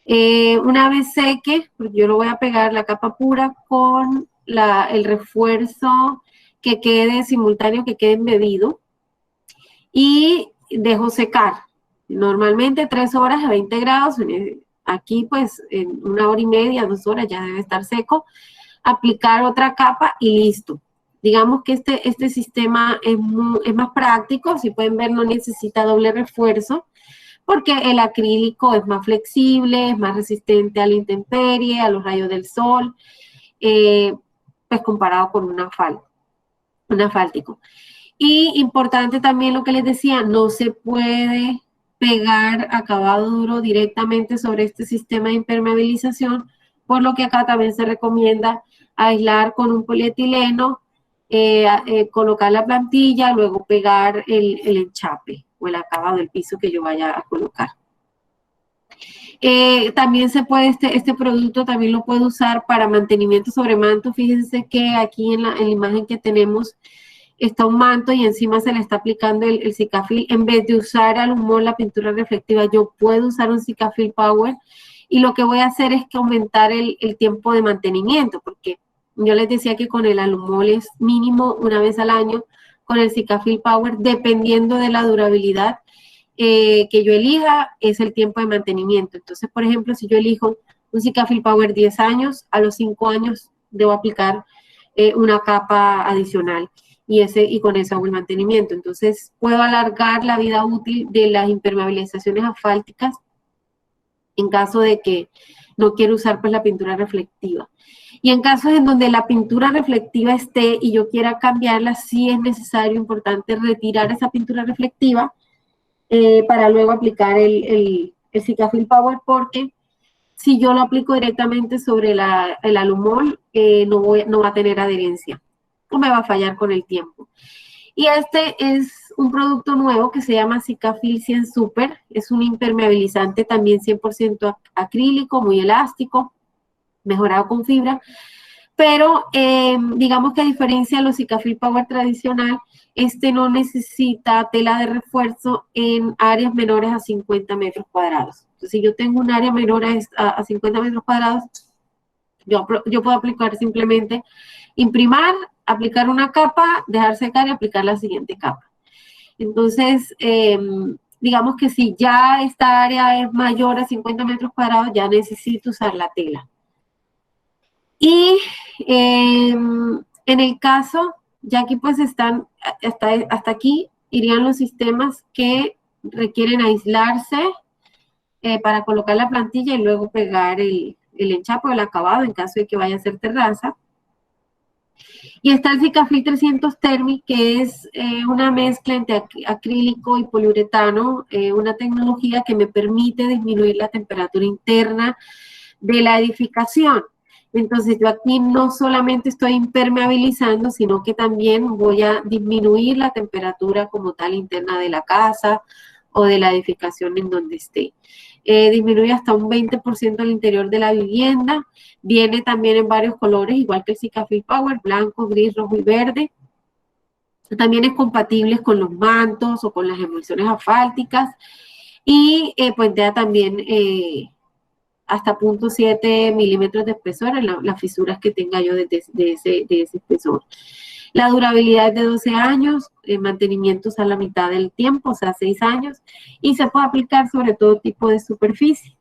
Una vez seque, porque yo lo voy a pegar la capa pura con el refuerzo que quede simultáneo, que quede embebido, y dejo secar. Normalmente 3 horas a 20 grados, aquí pues en 1 hora y media, 2 horas ya debe estar seco. Aplicar otra capa y listo. Digamos que este sistema es más práctico. Si pueden ver, no necesita doble refuerzo porque el acrílico es más flexible, es más resistente a la intemperie, a los rayos del sol, pues comparado con un asfáltico. Y importante también lo que les decía, no se puede pegar acabado duro directamente sobre este sistema de impermeabilización, por lo que acá también se recomienda aislar con un polietileno, colocar la plantilla, luego pegar el enchape o el acabado del piso que yo vaya a colocar. También se puede, este producto también lo puedo usar para mantenimiento sobre manto. Fíjense que aquí en la imagen que tenemos está un manto y encima se le está aplicando el Sikafil. En vez de usar Alumol, la pintura reflectiva, yo puedo usar un Sikafil Power, y lo que voy a hacer es que aumentar el tiempo de mantenimiento, porque yo les decía que con el Alumol es mínimo una vez al año. Con el Sikafil Power, dependiendo de la durabilidad que yo elija, es el tiempo de mantenimiento. Entonces, por ejemplo, si yo elijo un Sikafil Power 10 años, a los 5 años debo aplicar una capa adicional y con eso hago el mantenimiento. Entonces, puedo alargar la vida útil de las impermeabilizaciones asfálticas en caso de que no quiero usar pues la pintura reflectiva. Y en casos en donde la pintura reflectiva esté y yo quiera cambiarla, sí es necesario, importante, retirar esa pintura reflectiva para luego aplicar el Sikafil Power, porque si yo lo aplico directamente sobre el Alumol, no va a tener adherencia o me va a fallar con el tiempo. Y este es un producto nuevo que se llama Sikafil 100 Super. Es un impermeabilizante también 100% acrílico, muy elástico, mejorado con fibra. Pero digamos que a diferencia de los Sikafil Power tradicional, este no necesita tela de refuerzo en áreas menores a 50 metros cuadrados. Entonces, si yo tengo un área menor a 50 metros cuadrados, yo puedo aplicar simplemente imprimar, aplicar una capa, dejar secar y aplicar la siguiente capa. Entonces, digamos que si ya esta área es mayor a 50 metros cuadrados, ya necesito usar la tela. Y en el caso, ya aquí pues están, hasta aquí irían los sistemas que requieren aislarse para colocar la plantilla y luego pegar el enchape o el acabado en caso de que vaya a ser terraza. Y está el Sikafil 300 Thermic, que es una mezcla entre acrílico y poliuretano, una tecnología que me permite disminuir la temperatura interna de la edificación. Entonces yo aquí no solamente estoy impermeabilizando, sino que también voy a disminuir la temperatura como tal interna de la casa o de la edificación en donde esté. Disminuye hasta un 20% al interior de la vivienda. Viene también en varios colores, igual que el Sikafil Power, blanco, gris, rojo y verde. También es compatible con los mantos o con las emulsiones asfálticas. Y puentea también hasta 0.7 milímetros de espesor en las fisuras que tenga yo de ese espesor. La durabilidad es de 12 años, el mantenimiento es a la mitad del tiempo, o sea, 6 años, y se puede aplicar sobre todo tipo de superficie.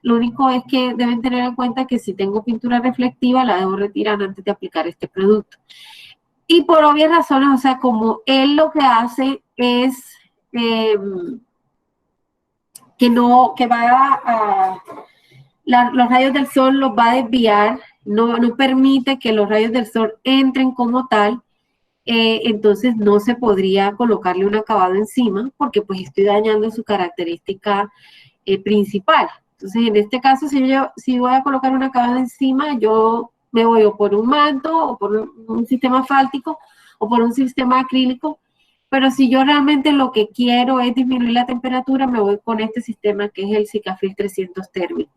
Lo único es que deben tener en cuenta que si tengo pintura reflectiva, la debo retirar antes de aplicar este producto. Y por obvias razones, o sea, como él lo que hace es que va a los rayos del sol los va a desviar, no permite que los rayos del sol entren como tal, entonces no se podría colocarle un acabado encima porque pues estoy dañando su característica principal. Entonces en este caso si voy a colocar un acabado encima, yo me voy o por un manto o por un sistema asfáltico o por un sistema acrílico, pero si yo realmente lo que quiero es disminuir la temperatura, me voy con este sistema que es el Sikafil 300 Thermic.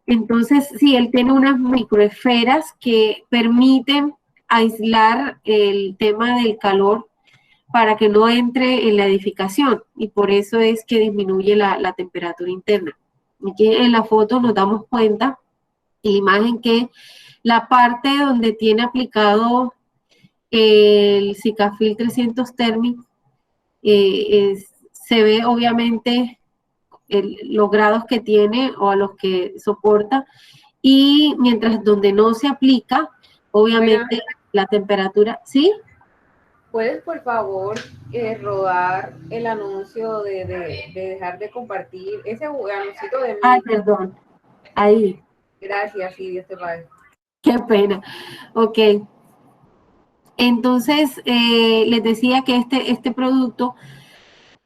Entonces, sí, él tiene unas microesferas que permiten aislar el tema del calor para que no entre en la edificación y por eso es que disminuye la temperatura interna. Aquí en la foto nos damos cuenta, en la imagen, que la parte donde tiene aplicado el Sikafil 300 Thermic se ve obviamente los grados que tiene o a los que soporta, y mientras donde no se aplica, obviamente la temperatura, ¿sí? ¿Puedes, por favor, rodar el anuncio de dejar de compartir ese anuncito de mí? Ay, perdón. Ahí. Gracias, sí, Dios te pague. Qué pena. Ok. Entonces, les decía que este producto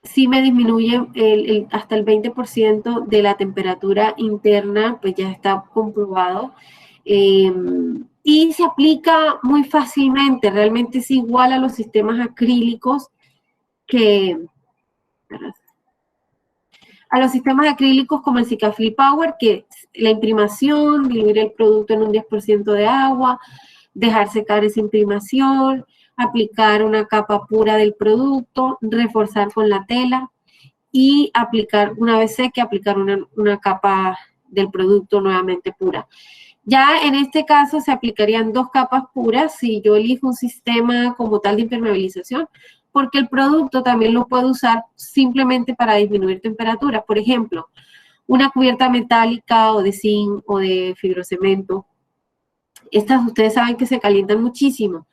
sí me disminuye hasta el 20% de la temperatura interna, pues ya está comprobado. Y se aplica muy fácilmente, realmente es igual a los sistemas acrílicos como el Sikafil Power, que la imprimación, diluir el producto en un 10% de agua, dejar secar esa imprimación, aplicar una capa pura del producto, reforzar con la tela y aplicar, una vez seque, aplicar una capa del producto nuevamente pura. Ya en este caso se aplicarían 2 capas puras si yo elijo un sistema como tal de impermeabilización, porque el producto también lo puedo usar simplemente para disminuir temperatura. Por ejemplo, una cubierta metálica o de zinc o de fibrocemento. Estas ustedes saben que se calientan muchísimo.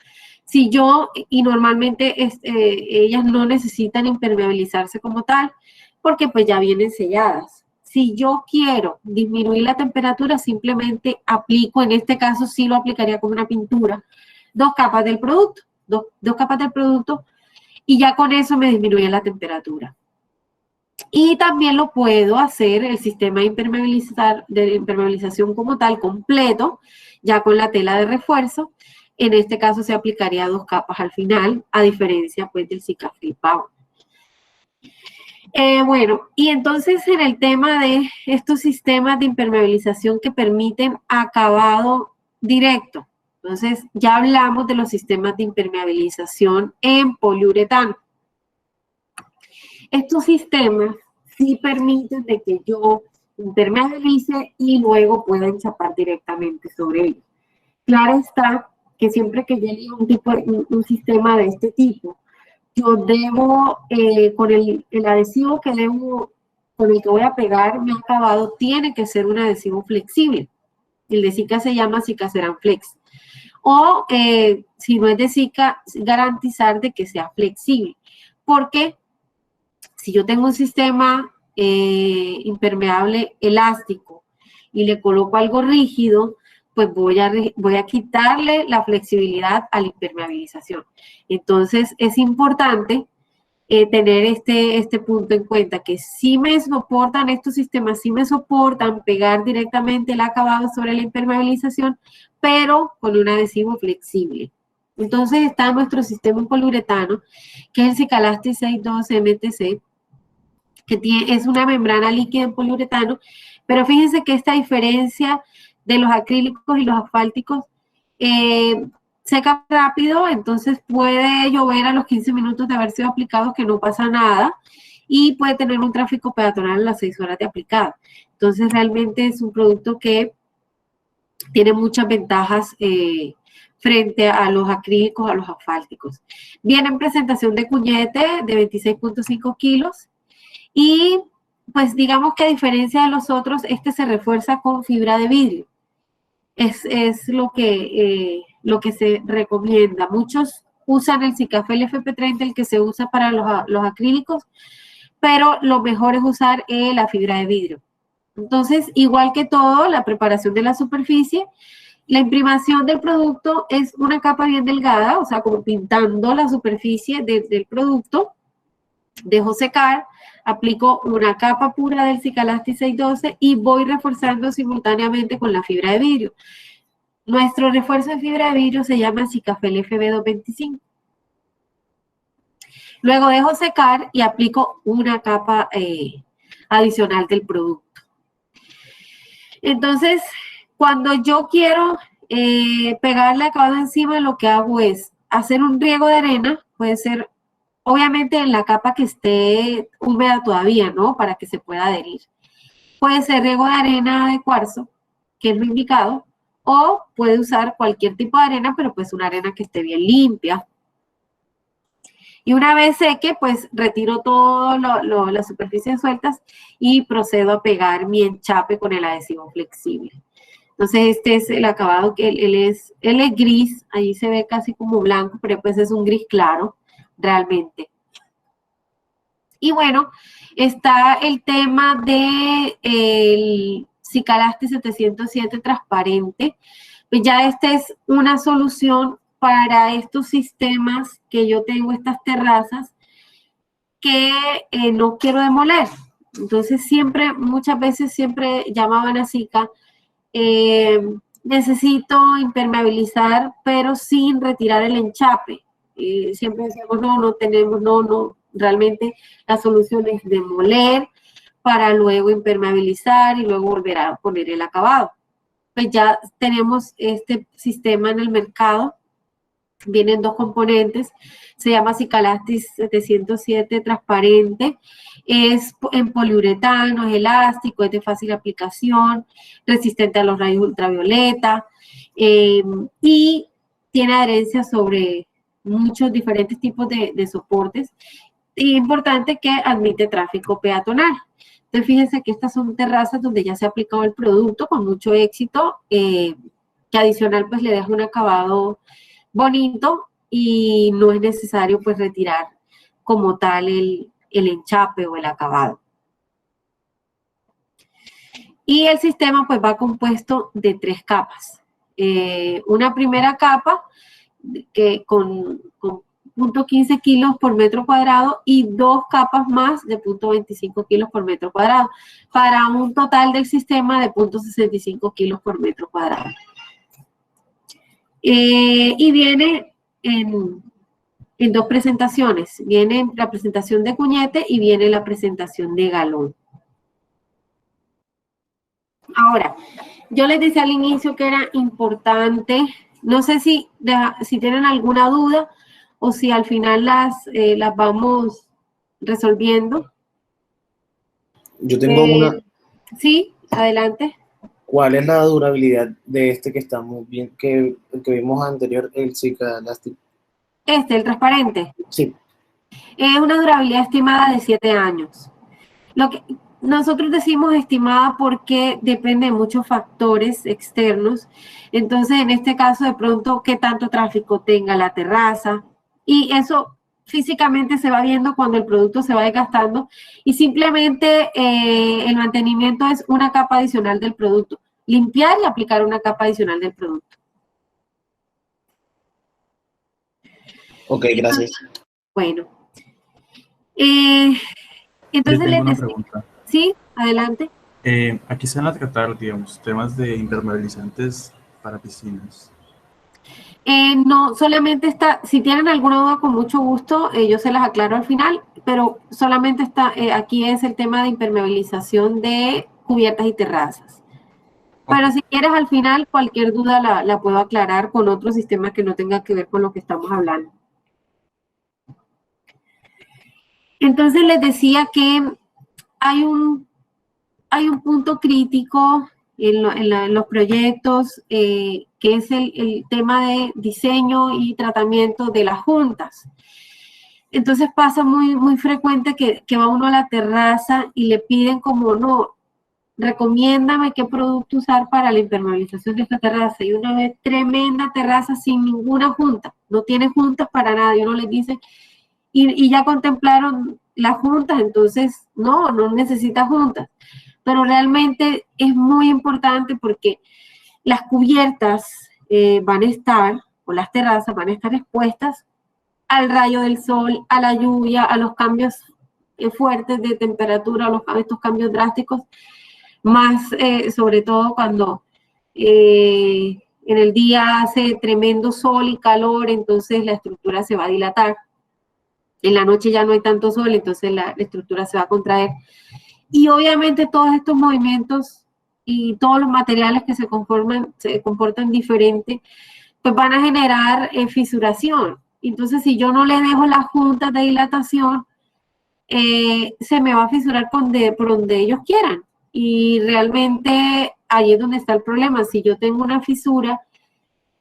Y normalmente ellas no necesitan impermeabilizarse como tal, porque pues ya vienen selladas. Si yo quiero disminuir la temperatura, simplemente aplico, en este caso sí lo aplicaría como una pintura, 2 capas del producto, dos capas del producto, y ya con eso me disminuye la temperatura. Y también lo puedo hacer el sistema de impermeabilización como tal, completo, ya con la tela de refuerzo, En este caso se aplicaría 2 capas al final, a diferencia pues del Sikafil Power. Bueno, y entonces en el tema de estos sistemas de impermeabilización que permiten acabado directo, entonces ya hablamos de los sistemas de impermeabilización en poliuretano. Estos sistemas sí permiten de que yo impermeabilice y luego pueda enchapar directamente sobre ellos. Claro está que siempre que llegue un sistema de este tipo, yo debo, con el adhesivo con el que voy a pegar mi acabado, tiene que ser un adhesivo flexible. El de Sika se llama Sikaceran Flex. O, si no es de Sika, garantizar de que sea flexible. Porque si yo tengo un sistema impermeable elástico y le coloco algo rígido, pues voy a quitarle la flexibilidad a la impermeabilización. Entonces, es importante tener este punto en cuenta, que sí me soportan estos sistemas, sí me soportan pegar directamente el acabado sobre la impermeabilización, pero con un adhesivo flexible. Entonces está nuestro sistema en poliuretano, que es el Cicalastic 612 MTC, que es una membrana líquida en poliuretano, pero fíjense que esta diferencia de los acrílicos y los asfálticos, seca rápido, entonces puede llover a los 15 minutos de haber sido aplicado, que no pasa nada, y puede tener un tráfico peatonal a las 6 horas de aplicado. Entonces realmente es un producto que tiene muchas ventajas frente a los acrílicos, a los asfálticos. Viene en presentación de cuñete de 26.5 kilos, y pues digamos que a diferencia de los otros, este se refuerza con fibra de vidrio. Es lo que se recomienda. Muchos usan el Sikafel FP30, el que se usa para los acrílicos, pero lo mejor es usar la fibra de vidrio. Entonces, igual que todo, la preparación de la superficie, la imprimación del producto es una capa bien delgada, o sea, como pintando la superficie del producto. Dejo secar, aplico una capa pura del Cicalastic 612 y voy reforzando simultáneamente con la fibra de vidrio. Nuestro refuerzo de fibra de vidrio se llama Sikafel FB225. Luego dejo secar y aplico una capa adicional del producto. Entonces, cuando yo quiero pegarle acabado encima, lo que hago es hacer un riego de arena, puede ser obviamente en la capa que esté húmeda todavía, ¿no? Para que se pueda adherir. Puede ser riego de arena de cuarzo, que es lo indicado, o puede usar cualquier tipo de arena, pero pues una arena que esté bien limpia. Y una vez seque, pues retiro todas las superficies sueltas y procedo a pegar mi enchape con el adhesivo flexible. Entonces este es el acabado, que él es gris, ahí se ve casi como blanco, pero pues es un gris claro realmente. Y bueno, está el tema del Cicalastic 707 transparente. Pues ya esta es una solución para estos sistemas que yo tengo, estas terrazas, que no quiero demoler. Entonces muchas veces llamaban a Sika, necesito impermeabilizar, pero sin retirar el enchape. Siempre decíamos, no tenemos, realmente la solución es demoler para luego impermeabilizar y luego volver a poner el acabado. Pues ya tenemos este sistema en el mercado, vienen 2 componentes, se llama Cicalastic 707 transparente, es en poliuretano, es elástico, es de fácil aplicación, resistente a los rayos ultravioleta, y tiene adherencia sobre muchos diferentes tipos de soportes, y importante que admite tráfico peatonal. Entonces fíjense que estas son terrazas donde ya se ha aplicado el producto con mucho éxito, que adicional pues le deja un acabado bonito y no es necesario pues retirar como tal el enchape o el acabado. Y el sistema pues va compuesto de 3 capas. Una primera capa que con 0.15 kilos por metro cuadrado y 2 capas más de 0.25 kilos por metro cuadrado, para un total del sistema de 0.65 kilos por metro cuadrado. Y viene en dos presentaciones. Viene la presentación de cuñete y viene la presentación de galón. Ahora, yo les decía al inicio que era importante, no sé si tienen alguna duda o si al final las vamos resolviendo. Yo tengo una. Sí, adelante. ¿Cuál es la durabilidad de este que estamos bien, que vimos anterior, el Zika Elastic? El transparente. Sí. Es una durabilidad estimada de 7 años. Lo que nosotros decimos estimada porque depende de muchos factores externos. Entonces, en este caso, de pronto, qué tanto tráfico tenga la terraza. Y eso físicamente se va viendo cuando el producto se va desgastando. Y simplemente el mantenimiento es una capa adicional del producto. Limpiar y aplicar una capa adicional del producto. Ok, gracias. Bueno. Entonces, yo tengo una pregunta. Sí, adelante. Aquí se van a tratar, digamos, temas de impermeabilizantes para piscinas. No, solamente está, si tienen alguna duda, con mucho gusto, yo se las aclaro al final, pero solamente está, aquí es el tema de impermeabilización de cubiertas y terrazas. Pero si quieres al final, cualquier duda la puedo aclarar con otro sistema que no tenga que ver con lo que estamos hablando. Entonces les decía que hay un punto crítico en los proyectos, que es el tema de diseño y tratamiento de las juntas. Entonces pasa muy frecuente que va uno a la terraza y le piden como, no, recomiéndame qué producto usar para la impermeabilización de esta terraza. Y una vez tremenda terraza sin ninguna junta, no tiene juntas para nada. Y uno les dice, y ya contemplaron las juntas, entonces no necesita juntas. Pero realmente es muy importante porque las cubiertas van a estar, o las terrazas van a estar expuestas al rayo del sol, a la lluvia, a los cambios fuertes de temperatura, a estos cambios drásticos, más sobre todo cuando en el día hace tremendo sol y calor, entonces la estructura se va a dilatar. En la noche ya no hay tanto sol, entonces la estructura se va a contraer. Y obviamente todos estos movimientos y todos los materiales que se comportan diferente, pues van a generar fisuración. Entonces, si yo no le dejo las juntas de dilatación, se me va a fisurar por donde ellos quieran. Y realmente ahí es donde está el problema. Si yo tengo una fisura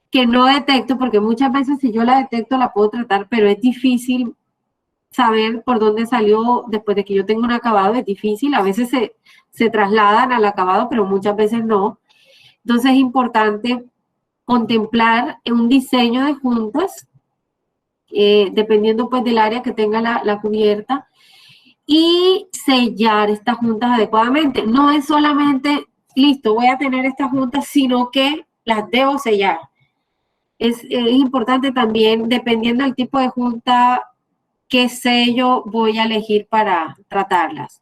que no detecto, porque muchas veces si yo la detecto la puedo tratar, pero es difícil saber por dónde salió después de que yo tengo un acabado, es difícil. A veces se trasladan al acabado, pero muchas veces no. Entonces es importante contemplar un diseño de juntas, dependiendo pues del área que tenga la cubierta, y sellar estas juntas adecuadamente. No es solamente, listo, voy a tener estas juntas, sino que las debo sellar. Es importante también, dependiendo del tipo de junta, qué sello voy a elegir para tratarlas.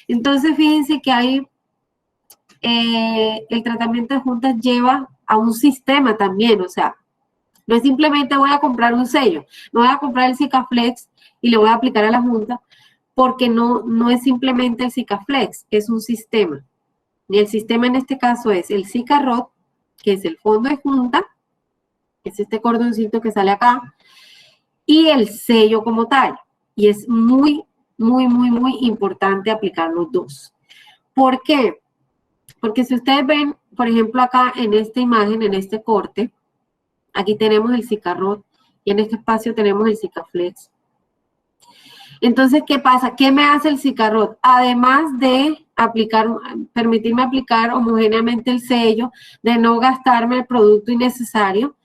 Entonces, fíjense que hay, el tratamiento de juntas lleva a un sistema también, o sea, no es simplemente voy a comprar un sello, no voy a comprar el Sikaflex y le voy a aplicar a la junta, porque no es simplemente el Sikaflex, es un sistema. Y el sistema en este caso es el Sikarot, que es el fondo de junta, que es este cordoncito que sale acá, y el sello como tal. Y es muy importante aplicar los dos. ¿Por qué? Porque si ustedes ven, por ejemplo, acá en esta imagen, en este corte, aquí tenemos el Sikarot y en este espacio tenemos el Sikaflex. Entonces, ¿qué pasa? ¿Qué me hace el Sikarot? Además de permitirme aplicar homogéneamente el sello, de no gastarme el producto innecesario,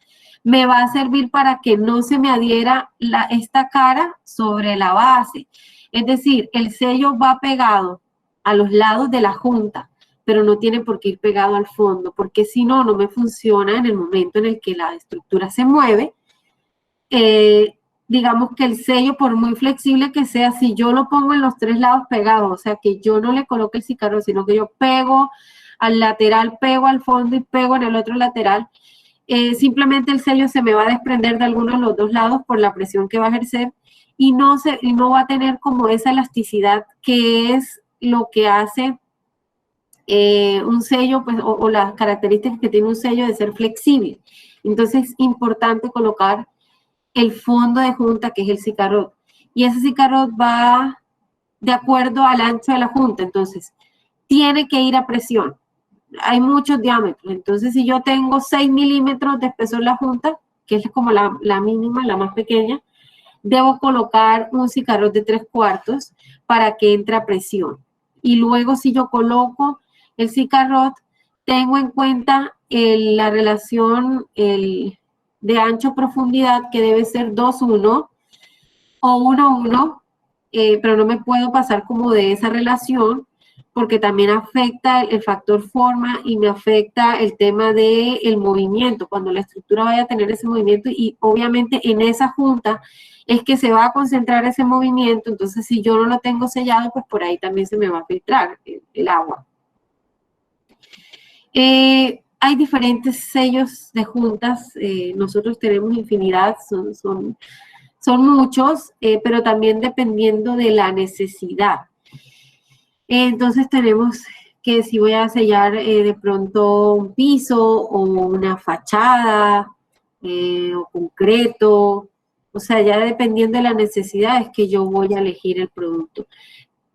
me va a servir para que no se me adhiera esta cara sobre la base. Es decir, el sello va pegado a los lados de la junta, pero no tiene por qué ir pegado al fondo, porque si no, no me funciona en el momento en el que la estructura se mueve. Digamos que el sello, por muy flexible que sea, si yo lo pongo en los 3 lados pegados, o sea, que yo no le coloque el Sikarot, sino que yo pego al lateral, pego al fondo y pego en el otro lateral, simplemente el sello se me va a desprender de alguno de los dos lados por la presión que va a ejercer y no va a tener como esa elasticidad que es lo que hace un sello, pues, o las características que tiene un sello de ser flexible. Entonces es importante colocar el fondo de junta, que es el cicarrot. Y ese cicarrot va de acuerdo al ancho de la junta, entonces tiene que ir a presión. Hay muchos diámetros, entonces si yo tengo 6 milímetros de espesor la junta, que es como la mínima, la más pequeña, debo colocar un cicarrot de 3/4 para que entre a presión. Y luego si yo coloco el cicarrot, tengo en cuenta la relación de ancho-profundidad, que debe ser 2:1 o 1:1, pero no me puedo pasar como de esa relación, porque también afecta el factor forma y me afecta el tema del movimiento, cuando la estructura vaya a tener ese movimiento, y obviamente en esa junta es que se va a concentrar ese movimiento. Entonces si yo no lo tengo sellado, pues por ahí también se me va a filtrar el agua. Hay diferentes sellos de juntas, nosotros tenemos infinidad, son muchos, pero también dependiendo de la necesidad. Entonces tenemos que si voy a sellar de pronto un piso o una fachada o concreto, o sea, ya dependiendo de la necesidad es que yo voy a elegir el producto.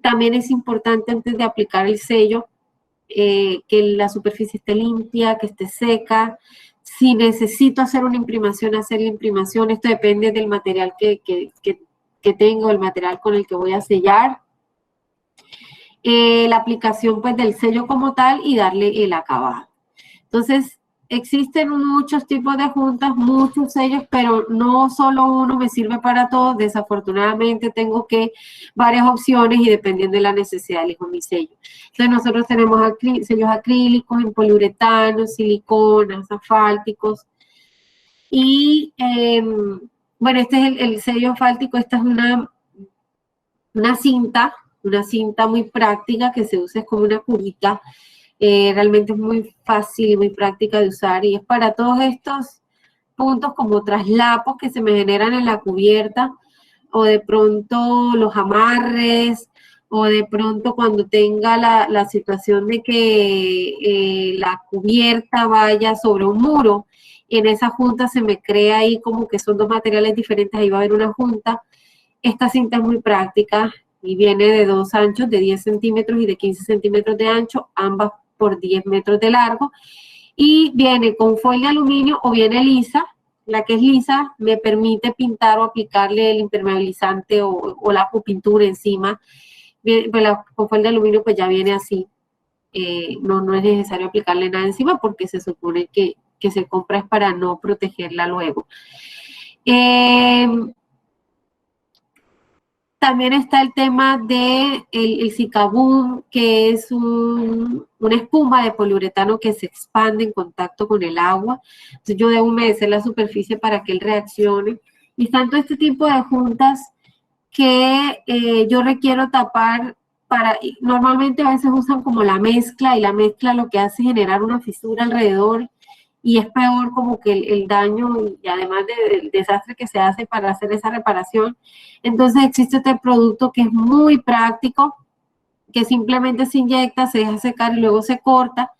También es importante antes de aplicar el sello que la superficie esté limpia, que esté seca. Si necesito hacer una imprimación, hacer la imprimación. Esto depende del material que tengo, el material con el que voy a sellar. La aplicación pues del sello como tal y darle el acabado. Entonces, existen muchos tipos de juntas, muchos sellos, pero no solo uno me sirve para todo. Desafortunadamente tengo varias opciones y dependiendo de la necesidad elijo mi sello. Entonces nosotros tenemos sellos acrílicos, en poliuretano, siliconas, asfálticos. Y bueno, este es el sello asfáltico. Esta es una cinta muy práctica que se usa como una curita. Realmente es muy fácil y muy práctica de usar y es para todos estos puntos como traslapos que se me generan en la cubierta, o de pronto los amarres, o de pronto cuando tenga la situación de que la cubierta vaya sobre un muro. En esa junta se me crea ahí como que son dos materiales diferentes, ahí va a haber una junta. Esta cinta es muy práctica y viene de dos anchos, de 10 centímetros y de 15 centímetros de ancho, ambas por 10 metros de largo, y viene con foil de aluminio o viene lisa. La que es lisa me permite pintar o aplicarle el impermeabilizante o la pintura encima. Con foil de aluminio pues ya viene así, no es necesario aplicarle nada encima porque se supone que se compra es para no protegerla luego. También está el tema de el Zikaboom, que es una espuma de poliuretano que se expande en contacto con el agua. Entonces yo debo humedecer la superficie para que él reaccione. Y están todo este tipo de juntas que yo requiero tapar normalmente a veces usan como la mezcla, y la mezcla lo que hace es generar una fisura alrededor, y es peor como que el daño y además del desastre que se hace para hacer esa reparación. Entonces existe este producto que es muy práctico, que simplemente se inyecta, se deja secar y luego se corta,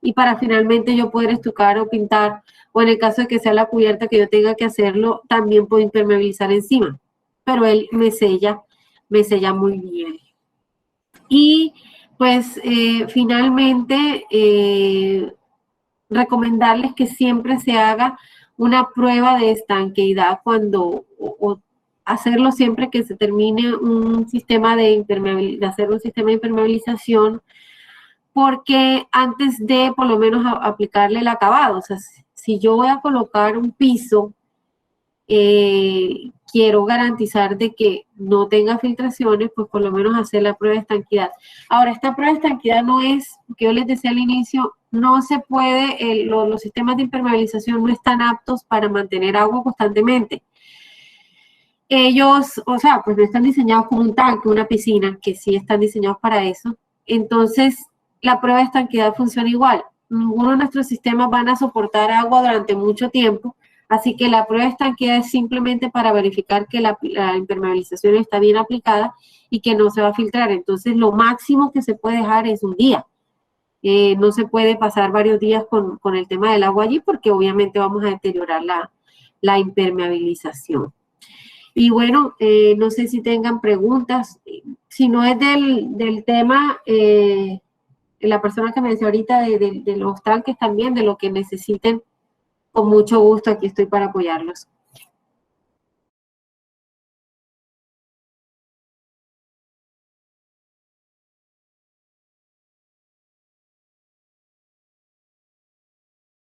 y para finalmente yo poder estucar o pintar, o en el caso de que sea la cubierta que yo tenga que hacerlo, también puedo impermeabilizar encima, pero él me sella muy bien. Y pues finalmente recomendarles que siempre se haga una prueba de estanqueidad o hacerlo siempre que se termine un sistema de impermeabilización, porque antes de por lo menos aplicarle el acabado, o sea, si yo voy a colocar un piso, quiero garantizar de que no tenga filtraciones, pues por lo menos hacer la prueba de estanquidad. Ahora, esta prueba de estanquidad no es, que yo les decía al inicio, no se puede, los sistemas de impermeabilización no están aptos para mantener agua constantemente. Ellos, o sea, pues no están diseñados como un tanque, una piscina, que sí están diseñados para eso. Entonces, la prueba de estanquidad funciona igual. ninguno de nuestros sistemas van a soportar agua durante mucho tiempo, así que la prueba de estanqueidad es simplemente para verificar que la impermeabilización está bien aplicada y que no se va a filtrar. Entonces, lo máximo que se puede dejar es un día. No se puede pasar varios días con el tema del agua allí porque obviamente vamos a deteriorar la impermeabilización. Y bueno, no sé si tengan preguntas. Si no es del tema, la persona que me decía ahorita de los tanques también, de lo que necesiten, con mucho gusto aquí estoy para apoyarlos.